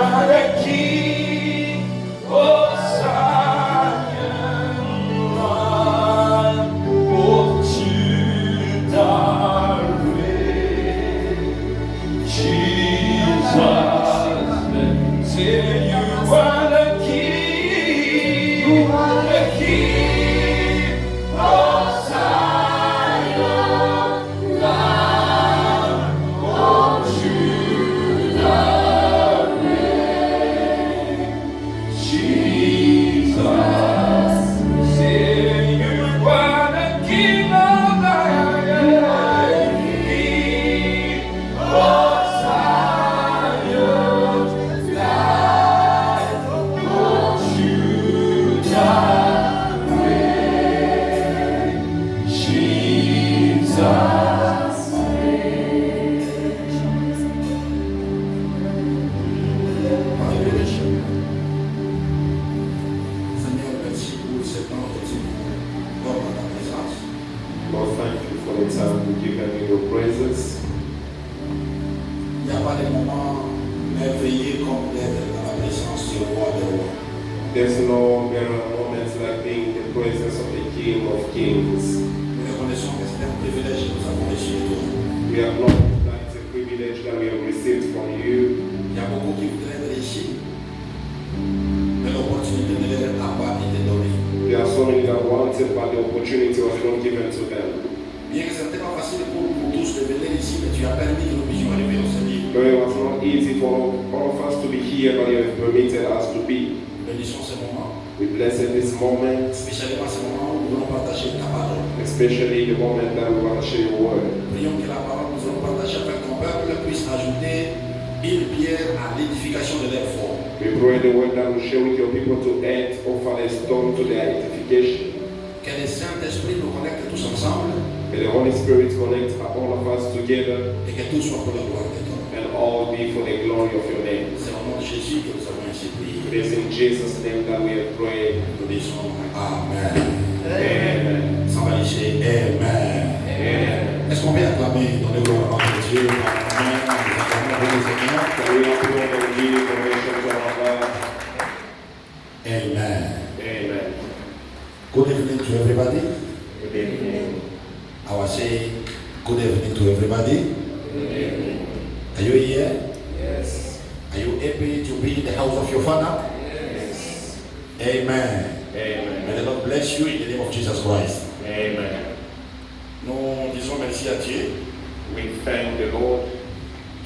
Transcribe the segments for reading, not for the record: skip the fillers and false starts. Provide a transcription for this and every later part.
are the King of Zion, Lion of Judah reign. Jesus, say you are the King, the King of Zion, Lion of Judah reign. Jesus, say you are the King of Zion, King of Zion, Lion of Judah reign. Jesus reign. Seigneur, merci pour ce temps que tu nous donnes dans ta présence. Lord, thank you for the time we give in your praises. Il n'y a pas de moment merveilleux comme d'être dans la présence du roi des rois. There's no better moment like being in the presence of the King of Kings. Nous reconnaissons que c'est un privilège que nous avons reçu de toi. We acknowledge that it's a privilege that we have received from you. Il y a beaucoup qui voudraient être ici, mais l'opportunité de leur a pas été donnée. There are so many that wanted, but the opportunity was not given to them. Bien que ce n'était pas facile pour tous de venir ici, mais tu as permis que nous puissions arriver au Seigneur. Though it was not easy for all of us to be here, but you have permitted us to be. Bénissons ce moment, We bless in this moment, spécialement ce moment où nous voulons partager ta parole. especially the moment that we want to share your word. Prions que la parole que nous allons partager avec ton peuple puisse ajouter une pierre à l'édification de leur foi. We pray the word that we share with your people to add, offer a stone to their edification. Que le Saint-Esprit nous connecte tous ensemble May the Holy Spirit connect all of us together et que tout soit pour la gloire de toi. and all be for the glory of your name. C'est au nom de Jésus que nous avons ainsi It prié. is in Jesus' name that we have prayed. Nous disons Amen. Amen. Sans valiser, Amen. Amen. Est-ce qu'on peut acclamer dans le gloire à notre Dieu? Amen. Nous acclamons pour les Seigneurs. Can we applaud and give information to our God? Amen. Amen. Good evening to everybody. Good evening. I was saying good evening to everybody. Good evening. Are you here? Yes. Are you happy to be in the house of your father? Yes. Amen. May Amen. the Lord bless you in the name of Jesus Christ. Amen. Nous disons merci à Dieu We thank the Lord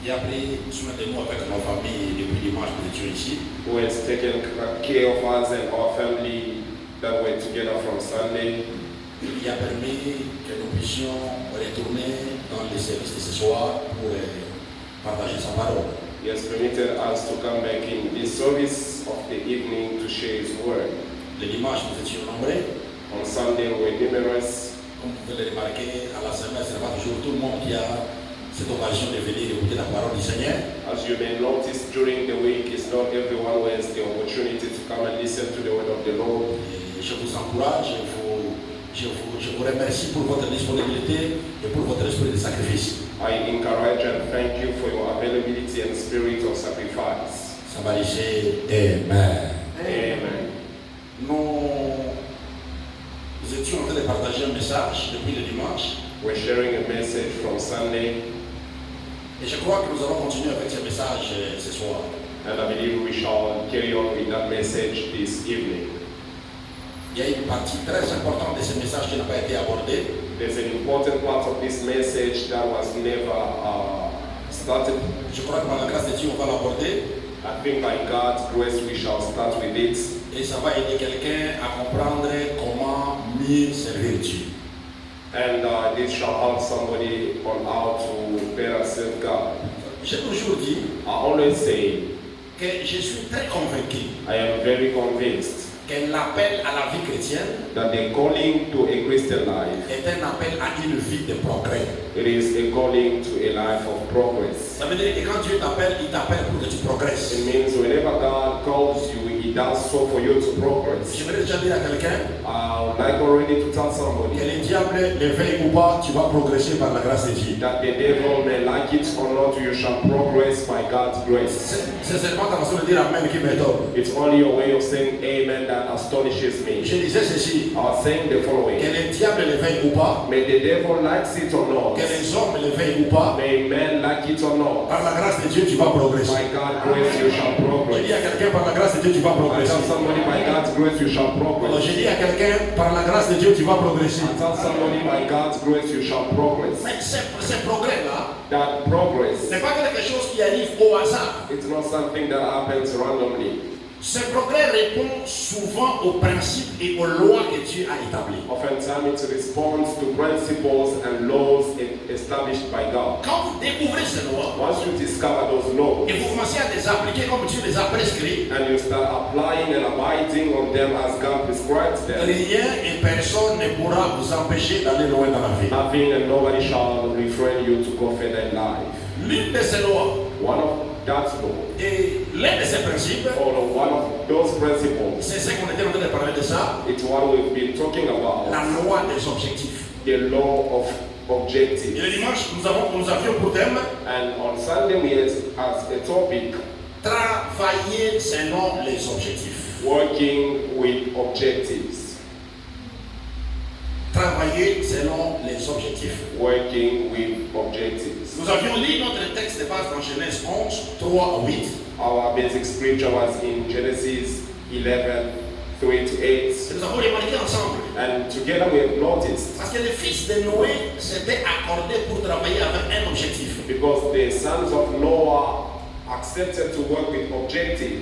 qui a pris soin de nous avec nos familles depuis dimanche que nous étions ici. who has taken care of us and our family that were together from Sunday. Qui a permis que nous puissions retourner dans les services de ce soir pour partager sa parole. He has permitted us to come back in this service of the evening to share His word. Le dimanche, nous étions nombreux. On Sunday we were numerous. Comme vous pouvez le remarquer, à la semaine, ce n'est pas toujours tout le monde qui a cette occasion de venir écouter la parole du Seigneur. As you may notice during the week, it's not everyone who has the opportunity to come and listen to the word of the Lord. Et je vous encourage, je vous remercie pour votre disponibilité et pour votre esprit de sacrifice. I encourage and thank you for your availability and spirit of sacrifice. Ça va laisser Amen. Amen. Nous étions en train de partager un message depuis le dimanche We're sharing a message from Sunday, et je crois que nous allons continuer avec ce message ce soir. and I believe we shall carry on with that message this evening. Il y a une partie très importante de ce message qui n'a pas été abordée. There's an important part of this message that was never started. Je crois que par la grâce de Dieu, on va l'aborder I think by God's grace we shall start with it, et ça va aider quelqu'un à comprendre comment mieux servir Dieu. and this shall help somebody on how to better serve God. J'ai toujours dit I always say que je suis très convaincu I am very convinced que l'appel à la vie chrétienne that the calling to a Christian life, est un appel à une vie de progrès. it is a calling to a life of progress. Ça veut dire que quand Dieu t'appelle, il t'appelle pour que tu progresses. It means whenever God calls you, He He does so for you to progress. J'aimerais déjà dire à quelqu'un, I would like already to tell somebody que le diable le veuille ou pas, tu vas progresser par la grâce de Dieu. that the devil may like it or not, you shall progress by God's grace. C'est seulement ta façon de dire Amen qui m'étonne. It's only your way of saying amen that astonishes me. Je disais ceci, I was saying the que following. le diable le veuille ou pas, May the devil likes it or not, que les hommes le veuillent ou pas, may men like it or not, par la grâce de Dieu, tu vas progresser. by God's grace you shall Je dis progress. à quelqu'un, par la grâce de Dieu, tu vas I progresser. tell somebody by God's grace you shall Alors, progress. je dis à quelqu'un, par la grâce de Dieu, tu vas progresser. I tell somebody by God's grace you shall progress. Mais ce progrès-là That progress, n'est pas quelque chose qui arrive au hasard. it's not something that happens randomly. Ce progrès répond souvent aux principes et aux lois que Dieu a établies. Oftentimes it responds to principles and laws established by God. Quand vous découvrez ces lois Once you discover those laws et vous commencez à les appliquer comme Dieu les a prescrits, and you start applying and abiding on them as God prescribes them, rien et personne ne pourra vous empêcher d'aller loin dans la vie. nothing and nobody shall refrain you to go further in life. L'une de ces lois One of God's law, et l'un de ces principes, or one of those principles, c'est ce qu'on était en train de parler de ça, it's what we've been talking about, la loi des objectifs. the law of Et objectives. le dimanche, nous avions pour thème And on Sunday we had as a topic, travailler selon les objectifs. working with objectives. Travailler selon les objectifs. Working with objectives. Nous avions lu notre texte de base dans Genèse 11, 3 à 8. Our basic scripture was in Genesis 11, 3 to 8. Et nous avons remarqué ensemble. And together we have noticed, Parce que les fils de Noé s'étaient accordés pour travailler avec un objectif. because the sons of Noah accepted to work with objective,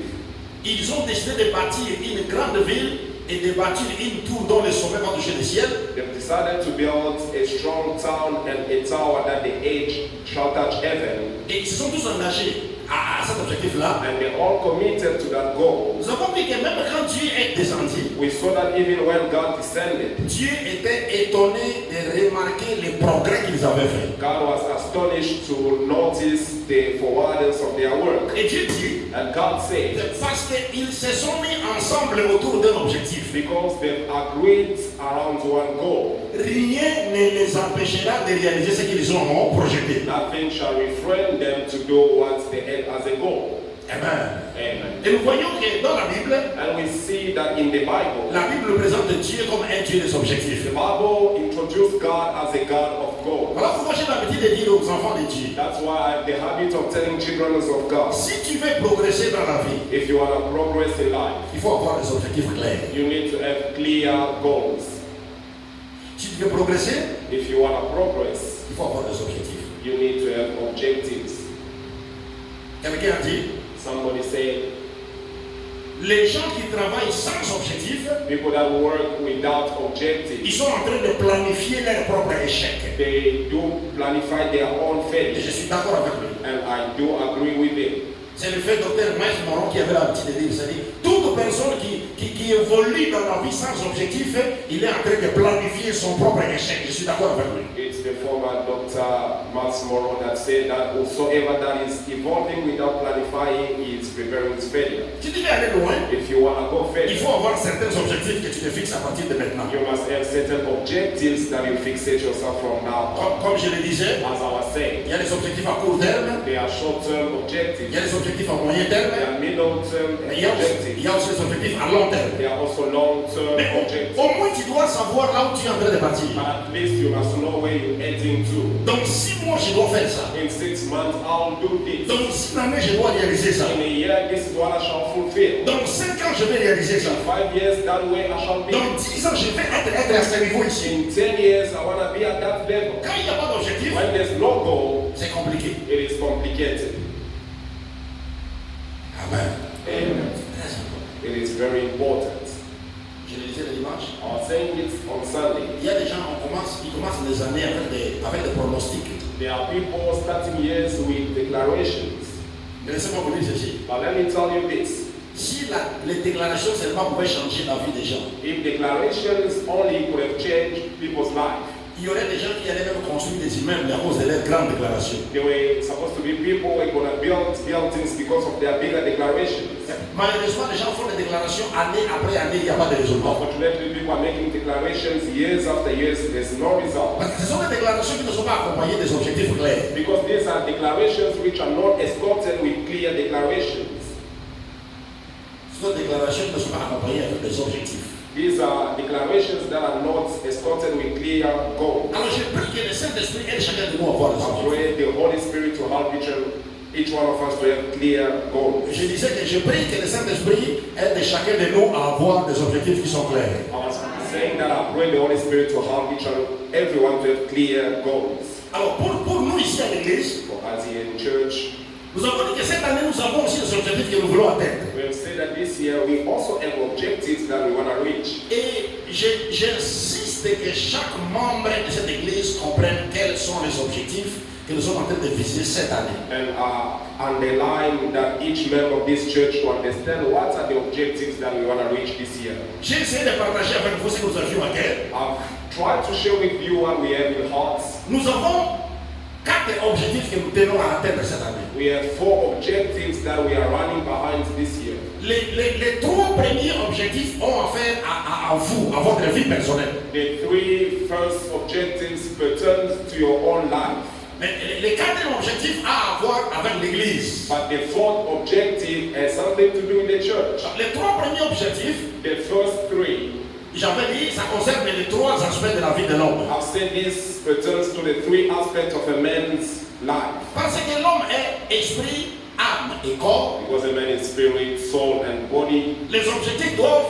Ils ont décidé de bâtir une grande ville et de bâtir une tour dont le sommet va toucher le ciel. they've decided to build a strong town and a tower that the edge shall touch heaven. Et ils se sont tous engagés à cet objectif-là. And they all committed to that goal. Nous avons vu que même quand Dieu est descendu, We saw that even when God descended, Dieu était étonné de remarquer les progrès qu'ils avaient faits. God was astonished to notice the forwardness of their work. Et Dieu dit, And God said, parce qu'ils se sont mis ensemble autour d'un objectif, because they've agreed around one goal, rien ne les empêchera de réaliser ce qu'ils ont projeté. nothing shall refrain them to do what they had as a goal. Amen. Amen. Et nous voyons que dans la Bible, And we see that in the Bible, la Bible présente Dieu comme un Dieu des objectifs. the Bible introduced God as a God of goals. Voilà pourquoi j'ai l'habitude de dire aux enfants de Dieu, That's why I have the habit of telling children of God, si tu veux progresser dans la vie, if you want to progress in life, il faut avoir des objectifs clairs. you need to have clear goals. Si tu veux progresser, If you want to progress, il faut avoir des objectifs. you need to have objectives. Quelqu'un a dit, Somebody said, les gens qui travaillent sans objectif, people that work without ils objectives, sont en train de planifier leur propre échec. they do planify their own Et je failure. suis d'accord avec lui. And I do agree with it. C'est le fait Dr Miles Moron qui avait l'habitude de dire, c'est-à-dire, toute personne qui évolue dans la vie sans objectif, il est en train de planifier son propre échec. Je suis d'accord avec lui. It's the former Dr. Max Morrow that said that whosoever that is evolving without planifying is preparing his failure. Si tu veux aller loin, If you want to go il further, faut avoir certains objectifs que tu te fixes à partir de maintenant. you must have certain objectives that you fixate yourself from now on. Comme je le disais, As I was saying, il y a des objectifs à court terme, they are short-term il y objectives, a des objectifs à moyen terme, they are middle-term mais il y a objectives, aussi des objectifs à long terme. they are also long-term Mais objectives. au moins tu dois savoir là où tu es en train de partir. But at least you must know where you're heading to. Dans 6 mois, je dois faire ça. In 6 months, I'll do this. Dans 1 année, je dois réaliser ça. In a year, this is what I shall fulfill. Dans 5 ans, je vais réaliser ça. In 5 years, that way I shall be. Dans 10 ans, je vais être à ce niveau ici. In 10 years, I want to be at that level. Quand il n'y a pas d'objectif, When there's no goal, c'est compliqué. it is complicated. Amen. Amen. Très important. It is very important. Je le disais le dimanche. I was saying it on Sunday. Il y a des gens, ils commencent les années avec des pronostics. There are people starting years with declarations. Mais laissez-moi vous dire ceci. But let me tell you this. Si les déclarations seulement pouvaient changer la vie des gens, If declarations only could have changed people's life, il y aurait des gens qui allaient même construire des immeubles à cause de leurs grandes déclarations. there were supposed to be people who were going to build buildings because of their bigger declarations. Malheureusement, les gens font des déclarations déclarations année après année, il n'y a pas de résultat. Unfortunately, people are making declarations years after years, there's no result. Parce que ce sont des déclarations qui ne sont pas accompagnées des objectifs clairs. Because these are declarations which are not escorted with clear declarations. Ce sont des déclarations qui ne sont pas accompagnées avec des objectifs. These are declarations that are not escorted with clear goals. Alors je prie que le Saint-Esprit aide chacun de nous à voir les I objectifs. pray the Holy Spirit to help each one of us to have clear goals. Je disais que je prie que le Saint-Esprit aide chacun de nous à avoir des objectifs qui sont clairs. I was saying that I pray the Holy Spirit to help everyone to have clear goals. Alors pour nous ici à l'église, For us here in church, nous avons dit que cette année nous avons aussi des objectifs que nous voulons atteindre. we have said that this year we also have objectives that we want to reach. Et j'insiste que chaque membre de cette église comprenne quels sont les objectifs que nous sommes en train de viser cette année. And underline that each member of this church to understand what are the objectives that we want to reach this year. J'ai essayé de partager avec vous ce que nous avions à cœur. I've tried to share with you what we have in hearts. Nous avons 4 objectifs que nous tenons à atteindre cette année. We have 4 objectives that we are running behind this year. Les 3 premiers objectifs ont affaire à vous, à votre vie personnelle. The 3 first objectives pertain to your own life. Mais le 4e objectif a à voir avec l'église. But the 4th objective has something to do with the church. Les 3 premiers objectifs, The first 3, j'avais dit, ça concerne les 3 aspects de la vie de l'homme. I've said this pertains to the 3 aspects of a man's life. Parce que l'homme est esprit, âme et corps. Because a man is spirit, soul, and body. Les objectifs doivent,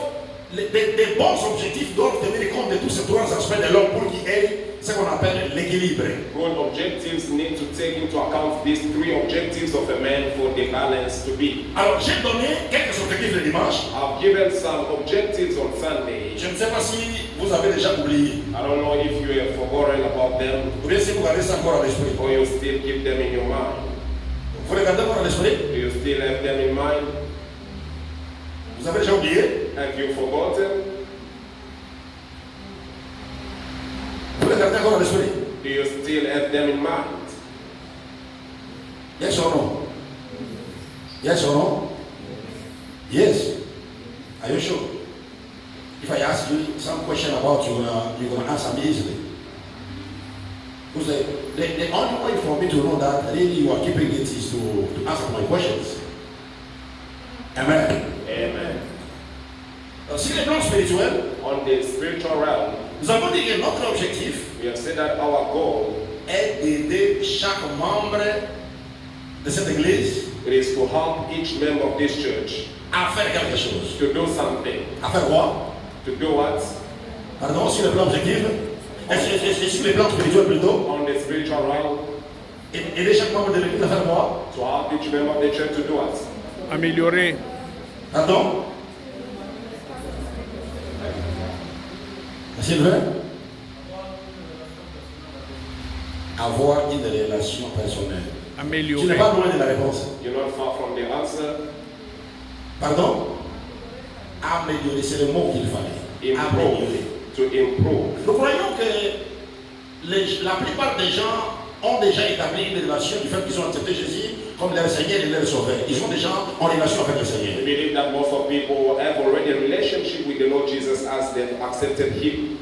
des bons objectifs doivent tenir compte de tous ces 3 aspects de l'homme pour qu'il ait ce qu'on appelle l'équilibre. Good objectives need to take into account these 3 objectives of a man for the balance to be. Alors j'ai donné quelques objectifs le dimanche. I've given some objectives on Sunday. Je ne sais pas si vous avez déjà oublié I don't know if you have forgotten about them ou bien si vous gardez ça encore à l'esprit. or you still keep them in your mind. Vous les gardez encore à l'esprit? Do you still have them in mind? Vous avez déjà oublié? Have you forgotten? Vous les gardez encore à l'esprit? Do you still have them in mind? Yes or no? Yes or no? Yes. Are you sure? If I ask you some question about you, you're going to answer me easily. Because the only way for me to know that really you are keeping it is to answer my questions. Amen. Amen. Sur le plan spirituel, On the spiritual realm, nous avons dit que notre objectif we have said that our goal est d'aider chaque membre de cette église it is to help each member of this church à faire quelque chose. to do something. À faire quoi? To do what? Pardon, sur le plan objectif, et sur le plan spirituel plutôt, On the spiritual realm, aider chaque membre de l'église à faire quoi? to help each member of the church to do what? Améliorer. Pardon? Sylvain? Avoir une relation personnelle. Tu n'es Améliorer. pas loin de la réponse. You're not far from the answer. Pardon? Améliorer, c'est le mot qu'il fallait. Améliorer. Improve. To improve. Nous croyons que la plupart des gens ont déjà établi une relation du fait qu'ils ont accepté Jésus comme leur Seigneur et leur Sauveur. Ils sont déjà en relation avec le Seigneur. We believe that most of people have already a relationship with the Lord Jesus as they've accepted Him.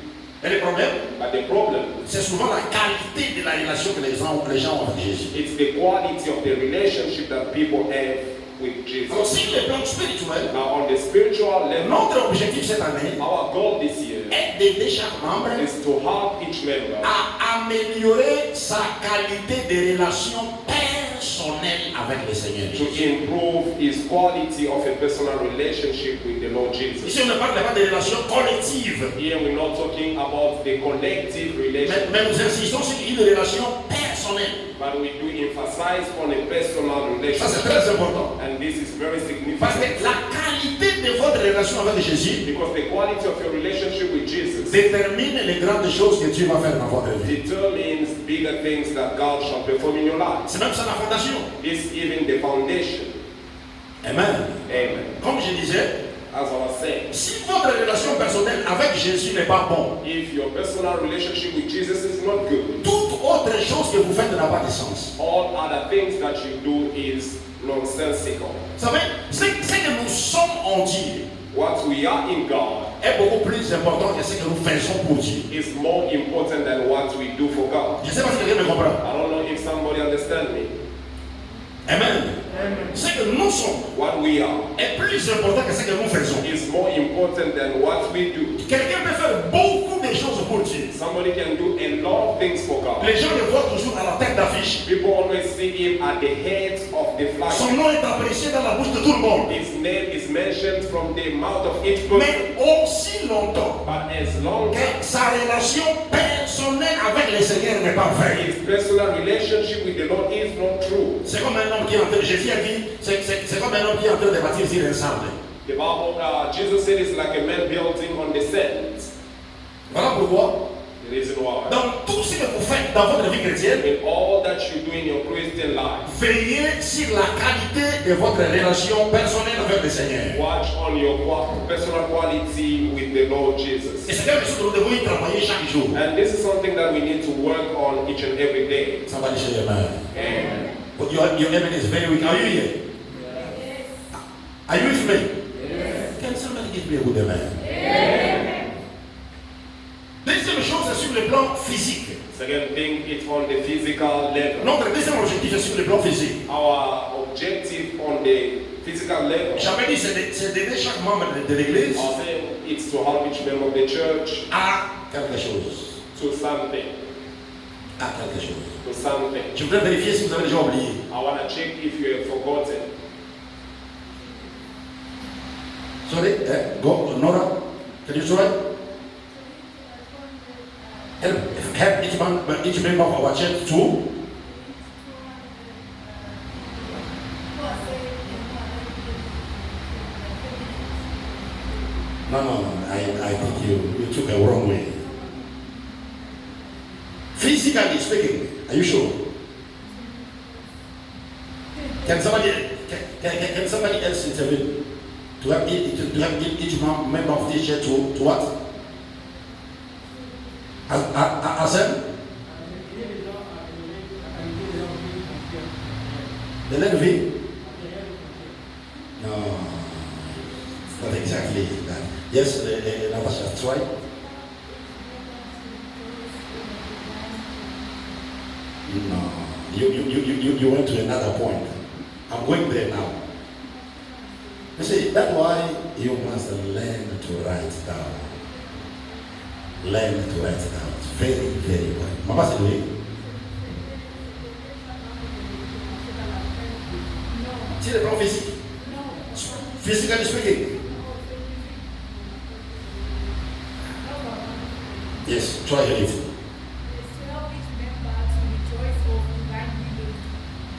Et le problème, But the problem, c'est souvent la qualité de la relation que les gens ont avec Jésus. it's the quality of the relationship that people have with Jesus. Alors, sur le plan spirituel, Now, on the spiritual level, notre objectif cette année our goal this year est d'aider chaque membre is to help each member à améliorer sa qualité de relation personnelle avec le Seigneur. to improve his quality of a personal relationship with the Lord Jesus. Ici, on ne parle pas de relations collectives, Here we're not talking about the collective mais relationship, nous insistons sur une relation personnelle. but we do emphasize on a personal Ça, c'est relationship. très important. And this is very Parce que significant la qualité de votre relation avec Jésus because the quality of your relationship with Jesus détermine les grandes choses que Dieu va faire dans votre vie. determines bigger things that God shall perform in your life. C'est même ça la fondation. It's even the foundation. Amen. Amen. Comme je disais, As I was saying, si votre relation personnelle avec Jésus n'est pas bonne, if your personal relationship with Jesus is not good, toute autre chose que vous faites n'a pas de sens. all other things that you do is nonsensical. Vous savez, ce que nous sommes en Dieu, What we are in God est beaucoup plus important que ce que nous faisons pour Dieu. is more important than what we do for God. Je ne sais pas si quelqu'un me comprend. I don't know if somebody understands me. Amen. Ce que nous sommes What we are est plus important que ce que nous faisons. is more important than what we do. Quelqu'un peut faire beaucoup de choses pour Dieu. Somebody can do a lot of things for God. Les gens le voient toujours à la tête d'affiche. People always see him at the head of the Son flag. nom est apprécié dans la bouche de tout le monde. His name is mentioned from the mouth of each person. Mais aussi longtemps But as long que as sa relation personnelle avec le Seigneur n'est pas vraie. his personal relationship with the Lord is not true. C'est comme un homme qui est en train, Jésus a dit, c'est comme un homme qui est en train de bâtir sur un sable. The Bible, Jesus said it's like a man building on the sand. Voilà pourquoi, The reason why. dans tout ce que vous faites dans votre vie chrétienne, In all that you do in your Christian life, veillez sur la qualité de votre relation personnelle avec le Seigneur. watch on your personal quality with the Lord Jesus. Et c'est quelque chose que nous devons y travailler chaque jour. And this is something that we need to work on each and every day. Somebody say amen. Amen. But your amen is very weak. Are you here? Are you with me? Can somebody give me a good amen? Deuxième chose, c'est sur le plan physique. Second thing, it's on the physical level. Notre deuxième objectif est sur le plan physique. Our objective on the physical level, J'avais dit, c'est d'aider chaque membre de l'église I'll say it's to help each member of the church à quelque chose. to something. À quelque chose. To something. Je voudrais vérifier si vous avez déjà oublié. I want to check if you have forgotten. Sorry, go, Nora, can you try? Help each member of our church to. No, I think you took a wrong way. Physically speaking, are you sure? Can somebody else intervene? To have each member of this church to what? Hassan? The letter No, not exactly that. Yes, Natasha, that's right. No, you went to another point. I'm going there now. You see, that's why you must learn to write down. Learn to write down. It's very, very well. Mama said, wait. See the problem physique? Physically speaking? Yes, try it.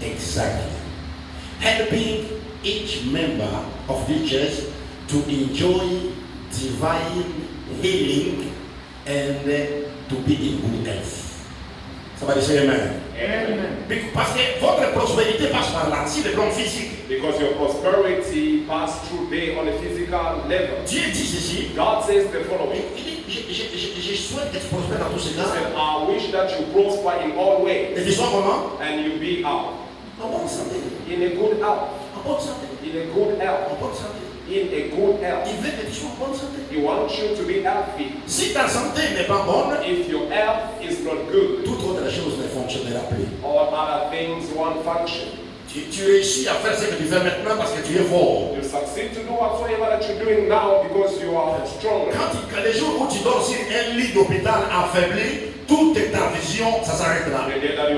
Exactly. Helping each member of the church to enjoy divine healing and to be in good health. Somebody say amen. Amen. Parce que votre prospérité passe par là, si le plan physique. Because your prosperity passed through there on a physical level. Dieu dit ceci. God says the following. Il dit, je souhaite que tu prospères dans tous ces He cas. said, I wish that you prosper in all ways Et tu sois comment? and you be out En bonne santé. in a good health. En bonne santé. In a good En health. bonne santé. In a good health. Il veut que tu sois en bonne santé. He wants you to be healthy. Si ta santé n'est pas bonne, If your health is not good, toute autre chose ne fonctionnera plus. all other things won't function. Tu réussis à faire ce que tu fais maintenant parce que tu es fort. You succeed to do whatsoever that you're doing now because you are stronger. Quand les jours où tu dors sur un lit d'hôpital affaibli, toute ta vision, ça s'arrête là. The day that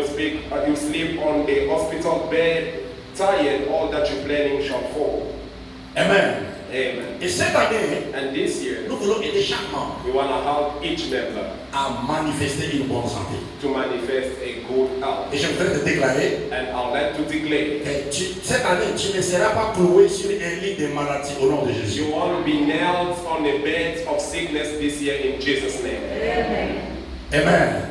you sleep on the hospital bed, tired, all that you're planning shall fall. Amen. Amen. Et cette année, And this year, nous voulons aider chaque membre we want to help each member à manifester une bonne santé. to manifest a good health. Et je voudrais te déclarer And I'd like to declare, que cette année, tu ne seras pas cloué sur un lit de maladie au nom de Jésus. you won't be nailed on the bed of sickness this year in Jesus' name. Amen. Amen.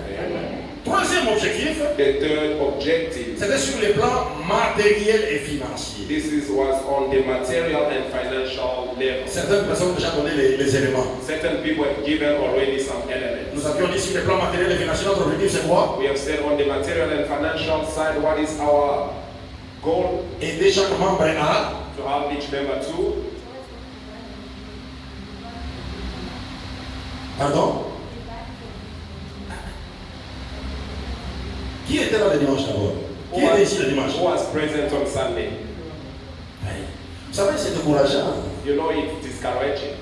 Troisième objectif, The third objective, c'était sur le plan matériel et financier. was on the material and financial level. Certaines personnes ont déjà donné les éléments. Certain people have given already some elements. Nous avions dit sur le plan matériel et financier, notre objectif c'est quoi? We have said on the material and financial side, what is our goal? Aider chaque membre à To help each member to Pardon? Qui était là le dimanche d'abord? Qui était ici le dimanche? Who was present on Sunday? Oui. Vous savez, c'est décourageant. You know, it's discouraging.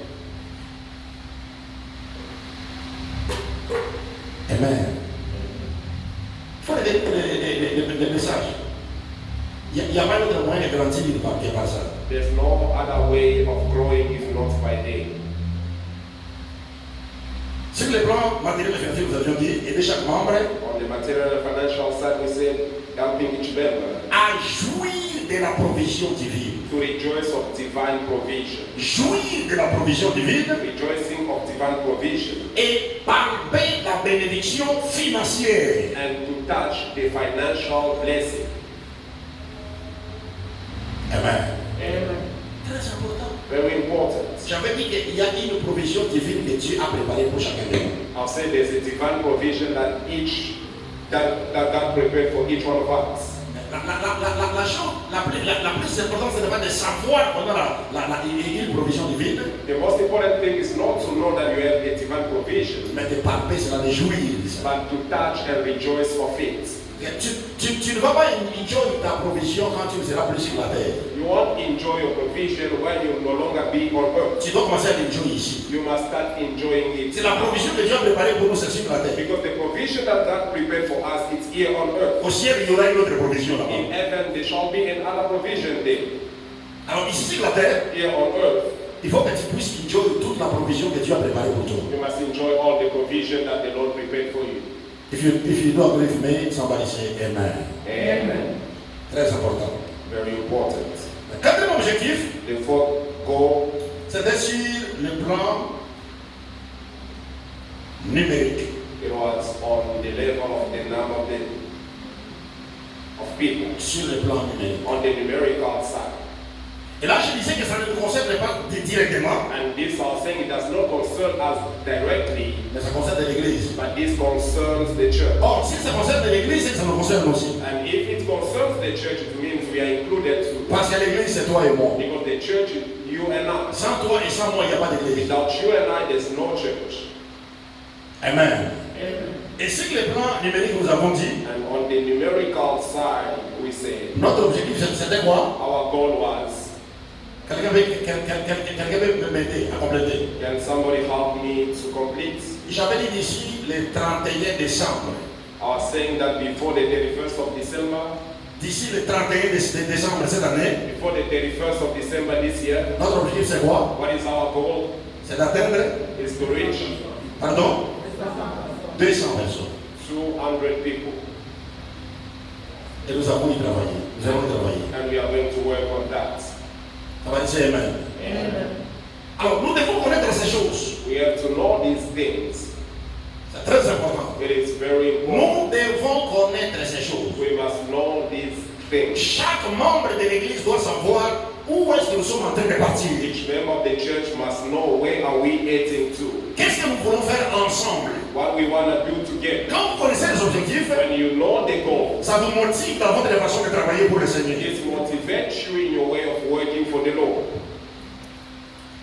Amen. Il faut les messages. Il n'y a pas d'autre moyen de grandir que par ça. There's no other way of growing if not by day. Sur le plan matériel et financier, vous avions dit, aider chaque membre On the material and financial side, we said helping each member à jouir de la provision divine. to rejoice of divine provision. Jouir de la provision divine Rejoicing of divine provision et palper la bénédiction financière. and to touch the financial blessing. Amen. Amen. Très important. Very important. J'avais dit qu'il y a une provision divine que Dieu a préparée pour chacun de nous. I'll say there's a divine provision that God prepared for each one of us. La chose la plus importante, ce n'est pas de savoir qu'on a une provision divine, The most important thing is not to know that you have a divine provision, mais de palper, cela de jouir de ça. but to touch and rejoice of it. Tu ne vas pas enjoy ta provision quand tu ne seras plus sur la terre. You won't enjoy your provision when you no longer be on earth. Tu dois commencer à l'enjoy ici. You must start enjoying it. C'est la provision que Dieu a préparée pour nous, c'est sur la terre. Because the provision that God prepared for us, it's here on earth. Au ciel, il y aura une autre provision là-bas. In heaven, there shall be another provision there. Alors ici sur la terre, Here on earth, il faut que tu puisses enjoy toute la provision que Dieu a préparée pour toi. you must enjoy all the provision that the Lord prepared for you. If you don't agree with me, somebody say amen. Amen. Très important. Very important. Le quatrième objectif, The fourth goal, c'était sur le plan numérique. it was on the level of the number of people, Sur le plan numérique. on the numerical side. Et là, je disais que ça ne nous concerne pas directement, And this, I was saying, it does not concern us directly, mais ça concerne l'Église. but this concerns the church. Or, si ça concerne l'Église, c'est que ça nous concerne aussi. And if it concerns the church, it means we are included too. Parce que l'Église, c'est toi et moi. Because the church, you and I. Sans toi et sans moi, il n'y a pas d'Église. Without you and I, there's no church. Amen. Et sur le plan numérique, nous avons dit, And on the numerical side, we say, notre objectif, c'était quoi? our goal was, Quelqu'un peut m'aider à compléter. can somebody help me to complete? J'avais dit d'ici le 31 décembre. I was saying that before the 31st of December, D'ici le 31 décembre cette année, before the 31st of December this year, notre objectif c'est quoi? what is our goal? C'est d'atteindre, Is to reach pardon, 200 personnes. 200 people. Et nous avons y travaillé. Nous allons y travailler. And we are going to work on that. Ça va dire amen. Alors, nous devons connaître ces choses. We have to know these things. C'est très important. It is very important. Nous devons connaître ces choses. We must know these things. Chaque membre de l'Église doit savoir où est-ce que nous sommes en train de partir. Each member of the church must know where are we heading to, Qu'est-ce que nous voulons faire ensemble? what we want to do together. Quand vous connaissez les objectifs, When you know the goal, ça vous motive dans votre façon de travailler pour le Seigneur. it motivates you in your way of working for the Lord.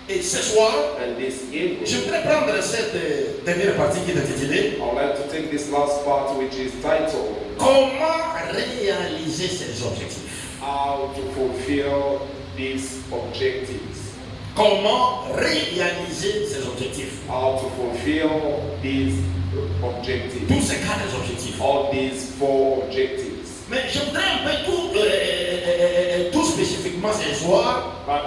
Et ce soir, And this evening, je voudrais prendre cette dernière partie qui est intitulée I would like to take this last part, which is titled Comment réaliser ces objectifs? How to Fulfill These Objectives. Comment réaliser ces objectifs? How to fulfill these Tous objectives. ces quatre objectifs. All these four objectives. Mais je voudrais un peu tout spécifiquement ce soir. But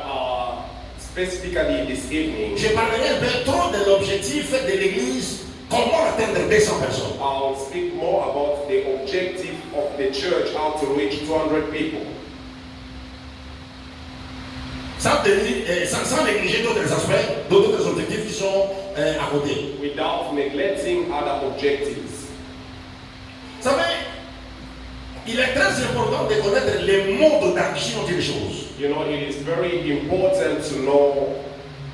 specifically this evening, Je parlerai un peu trop de l'objectif de l'Église. Comment atteindre 200 personnes? I'll speak more about the objective of the church, how to reach 200 people. Sans négliger d'autres aspects, d'autres objectifs qui sont à côté. Without neglecting other objectives. Vous savez, il est très important de connaître les modes d'action d'une chose. You know, it is very important to know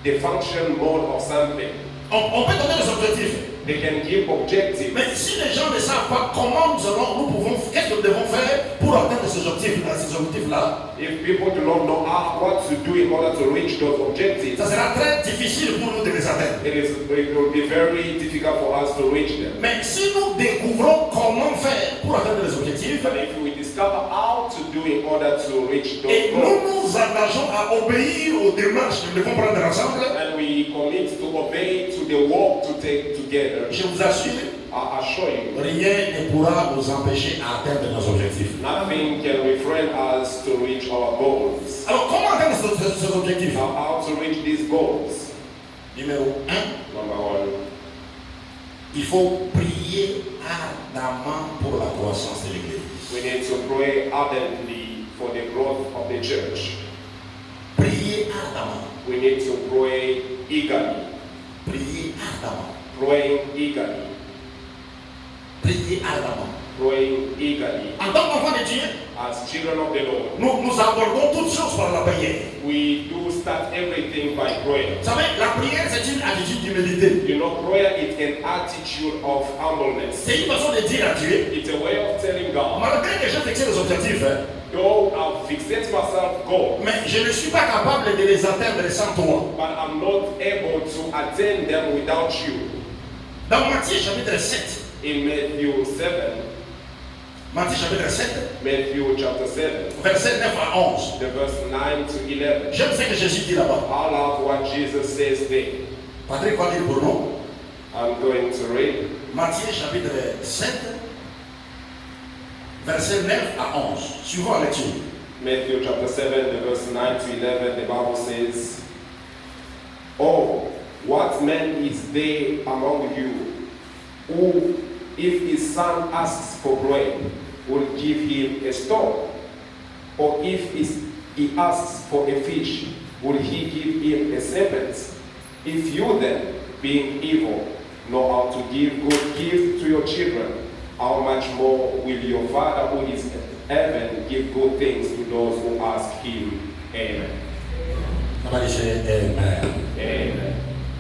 the function mode of something. On peut donner des objectifs. They can give objectives. Mais si les gens ne savent pas comment nous pouvons, qu'est-ce que nous devons faire pour atteindre ces objectifs-là, If people do not know what to do in order to reach those objectives, ça sera très difficile pour nous de les atteindre. it will be very difficult for us to reach them. Mais si nous découvrons comment faire pour atteindre les objectifs, But if we discover how to do in order to reach those et nous goals, nous engageons à obéir aux démarches que nous devons prendre ensemble, and we commit to obey to the work to take together, je vous assure, I assure you, rien ne pourra nous empêcher à atteindre nos objectifs. nothing can refrain us to reach our goals. Alors, comment atteindre ces objectifs? Now, how to reach these goals? Numéro 1, Number one, il faut prier ardemment pour la croissance de l'Église. we need to pray ardently for the growth of the church. Prier ardemment. We need to pray eagerly, Prier ardemment. praying eagerly, Prier ardemment. praying eagerly. En tant qu'enfant de Dieu, As children of the Lord, nous abordons toutes choses par la prière. we do start everything by prayer. Vous savez, la prière, c'est une attitude d'humilité. You know, prayer is an attitude of humbleness. C'est une façon de dire à Dieu, It's a way of telling God, malgré que j'ai fixé les objectifs, though I've fixed myself goals, mais je ne suis pas capable de les atteindre sans toi. but I'm not able to attain them without you. Dans Matthieu chapitre 7, In Matthew 7, Matthieu chapitre 7, Matthew chapter 7, verset 9 à 11. the verse 9 to 11, J'aime ce que Jésus dit là-bas. I love what Jesus says there. Patrick va lire pour nous. I'm going to read Matthieu chapitre 7, verset 9 à 11. Suivons la lecture. Matthew chapter 7, the verse 9 to 11. The Bible says, "Oh, what man is there among you who, if his son asks for bread, will give him a stone? Or if he asks for a fish, will he give him a serpent? If you then, being evil, know how to give good gifts to your children, how much more will your Father who is in heaven give good things to those who ask him?" Amen. On va dire Amen. Amen.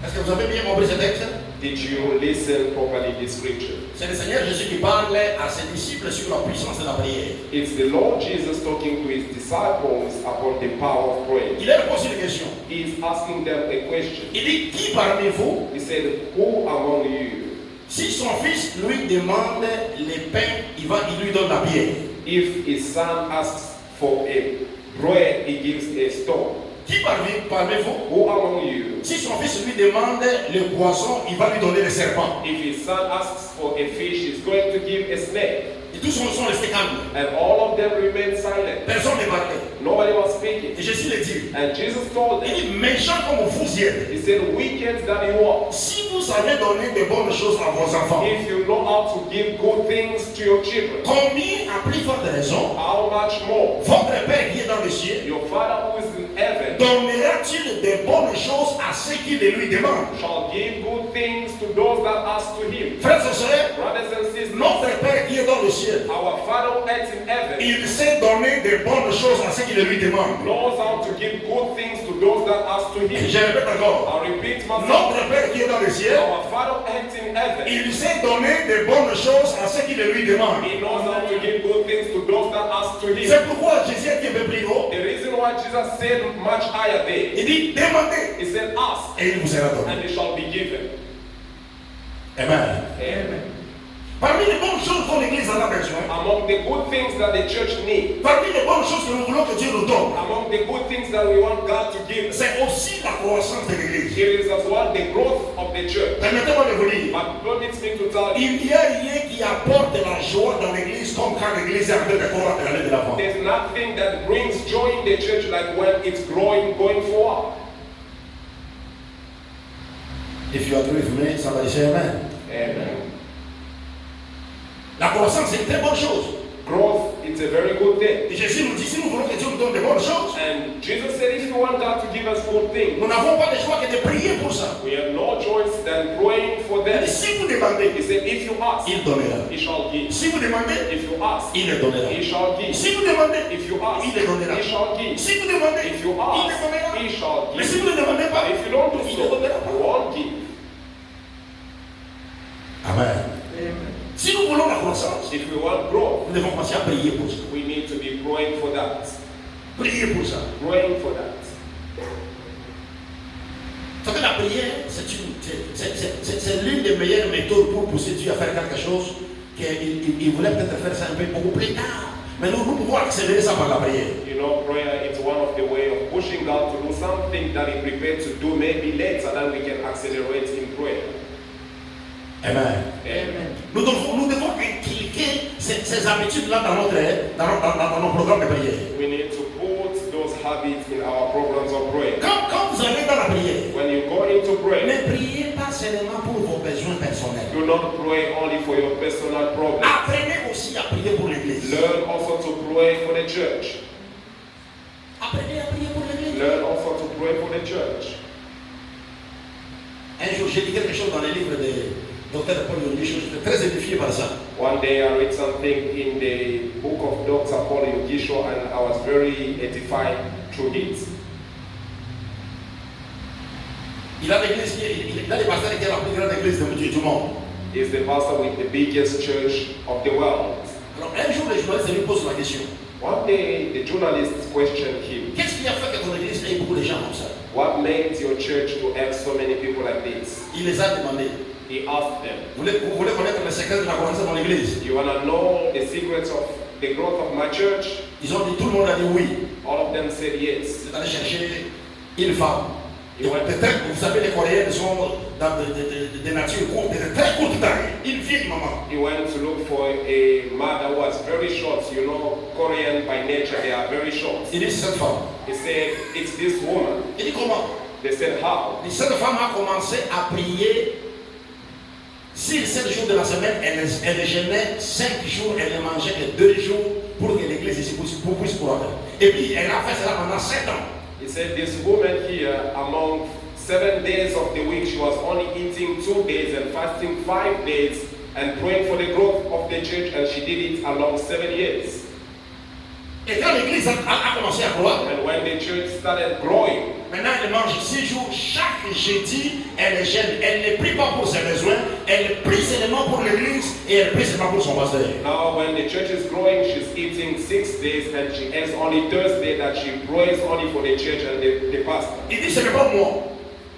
Est-ce que vous avez bien compris ce texte? Did you listen properly this scripture? C'est le Seigneur Jésus qui parle à ses disciples sur la puissance de la prière. It's the Lord Jesus talking to his disciples about the power of prayer. Il leur pose une question. He is asking them a question. Il dit, qui parmi vous, He said, "Who among you, si son fils lui demande les pains, il lui donne la pierre? if his son asks for a bread, he gives a stone? Qui parmi vous, Who among you, si son fils lui demande le poisson, il va lui donner le serpent?" if his son asks for a fish, he's going to give a snake?" Et tous sont restés calmes. And all of them remained silent. Personne ne parlait. Nobody was speaking. Et Jésus le dit. And Jesus told Il them, dit, méchant comme vous y êtes, he said, "Wicked that you are, si vous savez donner de bonnes choses à vos enfants, if you know how to give good things to your children, combien à plus forte raison, how much more votre Père qui est dans les cieux your Father who is in heaven donnera-t-il de bonnes choses à ceux qui les lui demandent? shall give good things to those that ask to him." Frères et sœurs, Brothers and sisters, notre Père qui est dans les cieux, our Father who art in heaven il sait donner de bonnes choses à ceux qui les lui demandent. knows how to give good things to those that ask to Et him. je répète encore, I'll repeat myself. notre Père qui est dans les cieux, Our Father who art in heaven, il sait donner de bonnes choses à ceux qui les lui demandent. he knows how to give good things to those that ask to him. C'est pourquoi Jésus a dit un peu plus haut, The reason why Jesus said much higher there, il dit, demandez he said, "Ask, et il vous sera donné. and it shall be given." Amen. Amen. Parmi les bonnes choses dont l'Église en a besoin, Among the good things that the church needs, parmi les bonnes choses que nous voulons que Dieu nous donne, among the good things that we want God to give, c'est aussi la croissance de l'Église. here is as well the growth of the church. Permettez-moi de vous dire, But permit me to tell you, il n'y a rien qui apporte la joie dans l'Église comme quand l'Église est en train de combattre l'aller de l'avant. there's nothing that brings joy in the church like when it's growing, going forward. If you agree with me, somebody say amen. Amen. La croissance, c'est une très bonne chose. Growth, it's a very good thing. Et Jésus nous dit, si nous voulons que Dieu nous donne de bonnes choses, And Jesus said, if you want God to give us good things, nous n'avons pas le choix que de prier pour ça. we have no choice than praying for Et them. si vous demandez, He said, if you ask, il donnera. he shall give. Si vous demandez, If you ask, il le donnera. he shall give. Si vous demandez, If you ask, il le donnera. he shall give. Si vous demandez, If you il le ask, donnera. he shall Mais give. si vous ne demandez pas, But if you don't do il so, ne donnera he pas. won't give. If we want growth, nous devons commencer à prier pour ça. we need to be praying for that. Prier pour ça. Praying for that. Vous savez, la prière, c'est l'une des meilleures méthodes pour pousser Dieu à faire quelque chose qu'il voulait peut-être faire ça un peu beaucoup plus tard. Mais nous pouvons accélérer ça par la prière. You know, prayer is one of the way of pushing God to do something that He prepared to do maybe later, then we can accelerate in prayer. Amen. Amen. Nous devons inculquer ces habitudes-là dans nos programmes de prière. We need to put those habits in our programs of prayer. Quand vous allez dans la prière, When you go into prayer, ne priez pas seulement pour vos besoins personnels. do not pray only for your personal problems. Apprenez aussi à prier pour l'église. Learn also to pray for the church. Apprenez à prier pour l'église. Learn also to pray for the church. Un jour, j'ai lu quelque chose dans les livres de Dr. Paul Yongisho. J'étais très édifié par ça. One day I read something in the book of Dr. Paul Yongisho and I was very edified through it. Il a l'église, il a les pasteurs qui est la plus grande église du monde. He's the pastor with the biggest church of the world. Alors un jour, les journalistes lui posent la question. One day the journalists questioned him, Qu'est-ce qui a fait que ton église ait beaucoup de gens comme ça? what made your church to have so many people like this? Il les a demandé. He asked them, Vous voulez connaître le secret de la croissance de mon église? you want to know the secrets of the growth of my church? Ils ont dit, tout le monde a dit oui. All of them said yes. C'est allé chercher une femme. Et ouais. Vous savez, les Coréennes sont dans des natures courtes, de très courte taille. Une vieille maman. He went to look for a mother who was very short. You know, Korean by nature, they are very short. Il dit, cette femme. He said, it's this woman. Il dit, comment? They said, how? Il dit, cette femme a commencé à prier 7 jours de la semaine. Elle jeûnait 5 jours, elle ne mangeait que 2 jours pour que l'église ici puisse courir. Et puis, elle a fait cela pendant 7 ans. He said, this woman here, among 7 days of the week, she was only eating 2 days and fasting 5 days and praying for the growth of the church, and she did it along 7 years. Et quand l'église a commencé à croître, And when the church started growing, maintenant elle mange 6 jours, chaque jeudi, elle jeûne. Elle ne prie pas pour ses besoins, elle prie seulement pour l'église et elle prie seulement pour son pasteur. now when the church is growing, she's eating 6 days and she has only Thursday that she prays only for the church and the pastor. Il dit, ce n'est pas moi,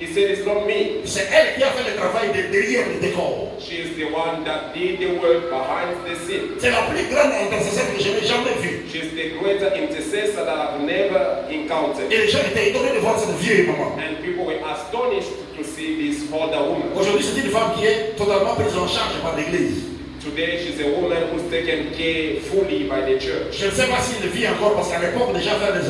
He said, it's not me. c'est elle qui a fait le travail derrière le décor. She is the one that did the work behind the scene. C'est la plus grande intercesseur que je n'ai jamais vue. She's the greater intercessor that I've never encountered. Et les gens étaient étonnés de voir cette vieille maman. And people were astonished to see this older woman. Aujourd'hui, c'est une femme qui est totalement prise en charge par l'église. Today, she's a woman who's taken care fully by the church. Je ne sais pas s'il vit encore parce qu'à l'époque, déjà vers les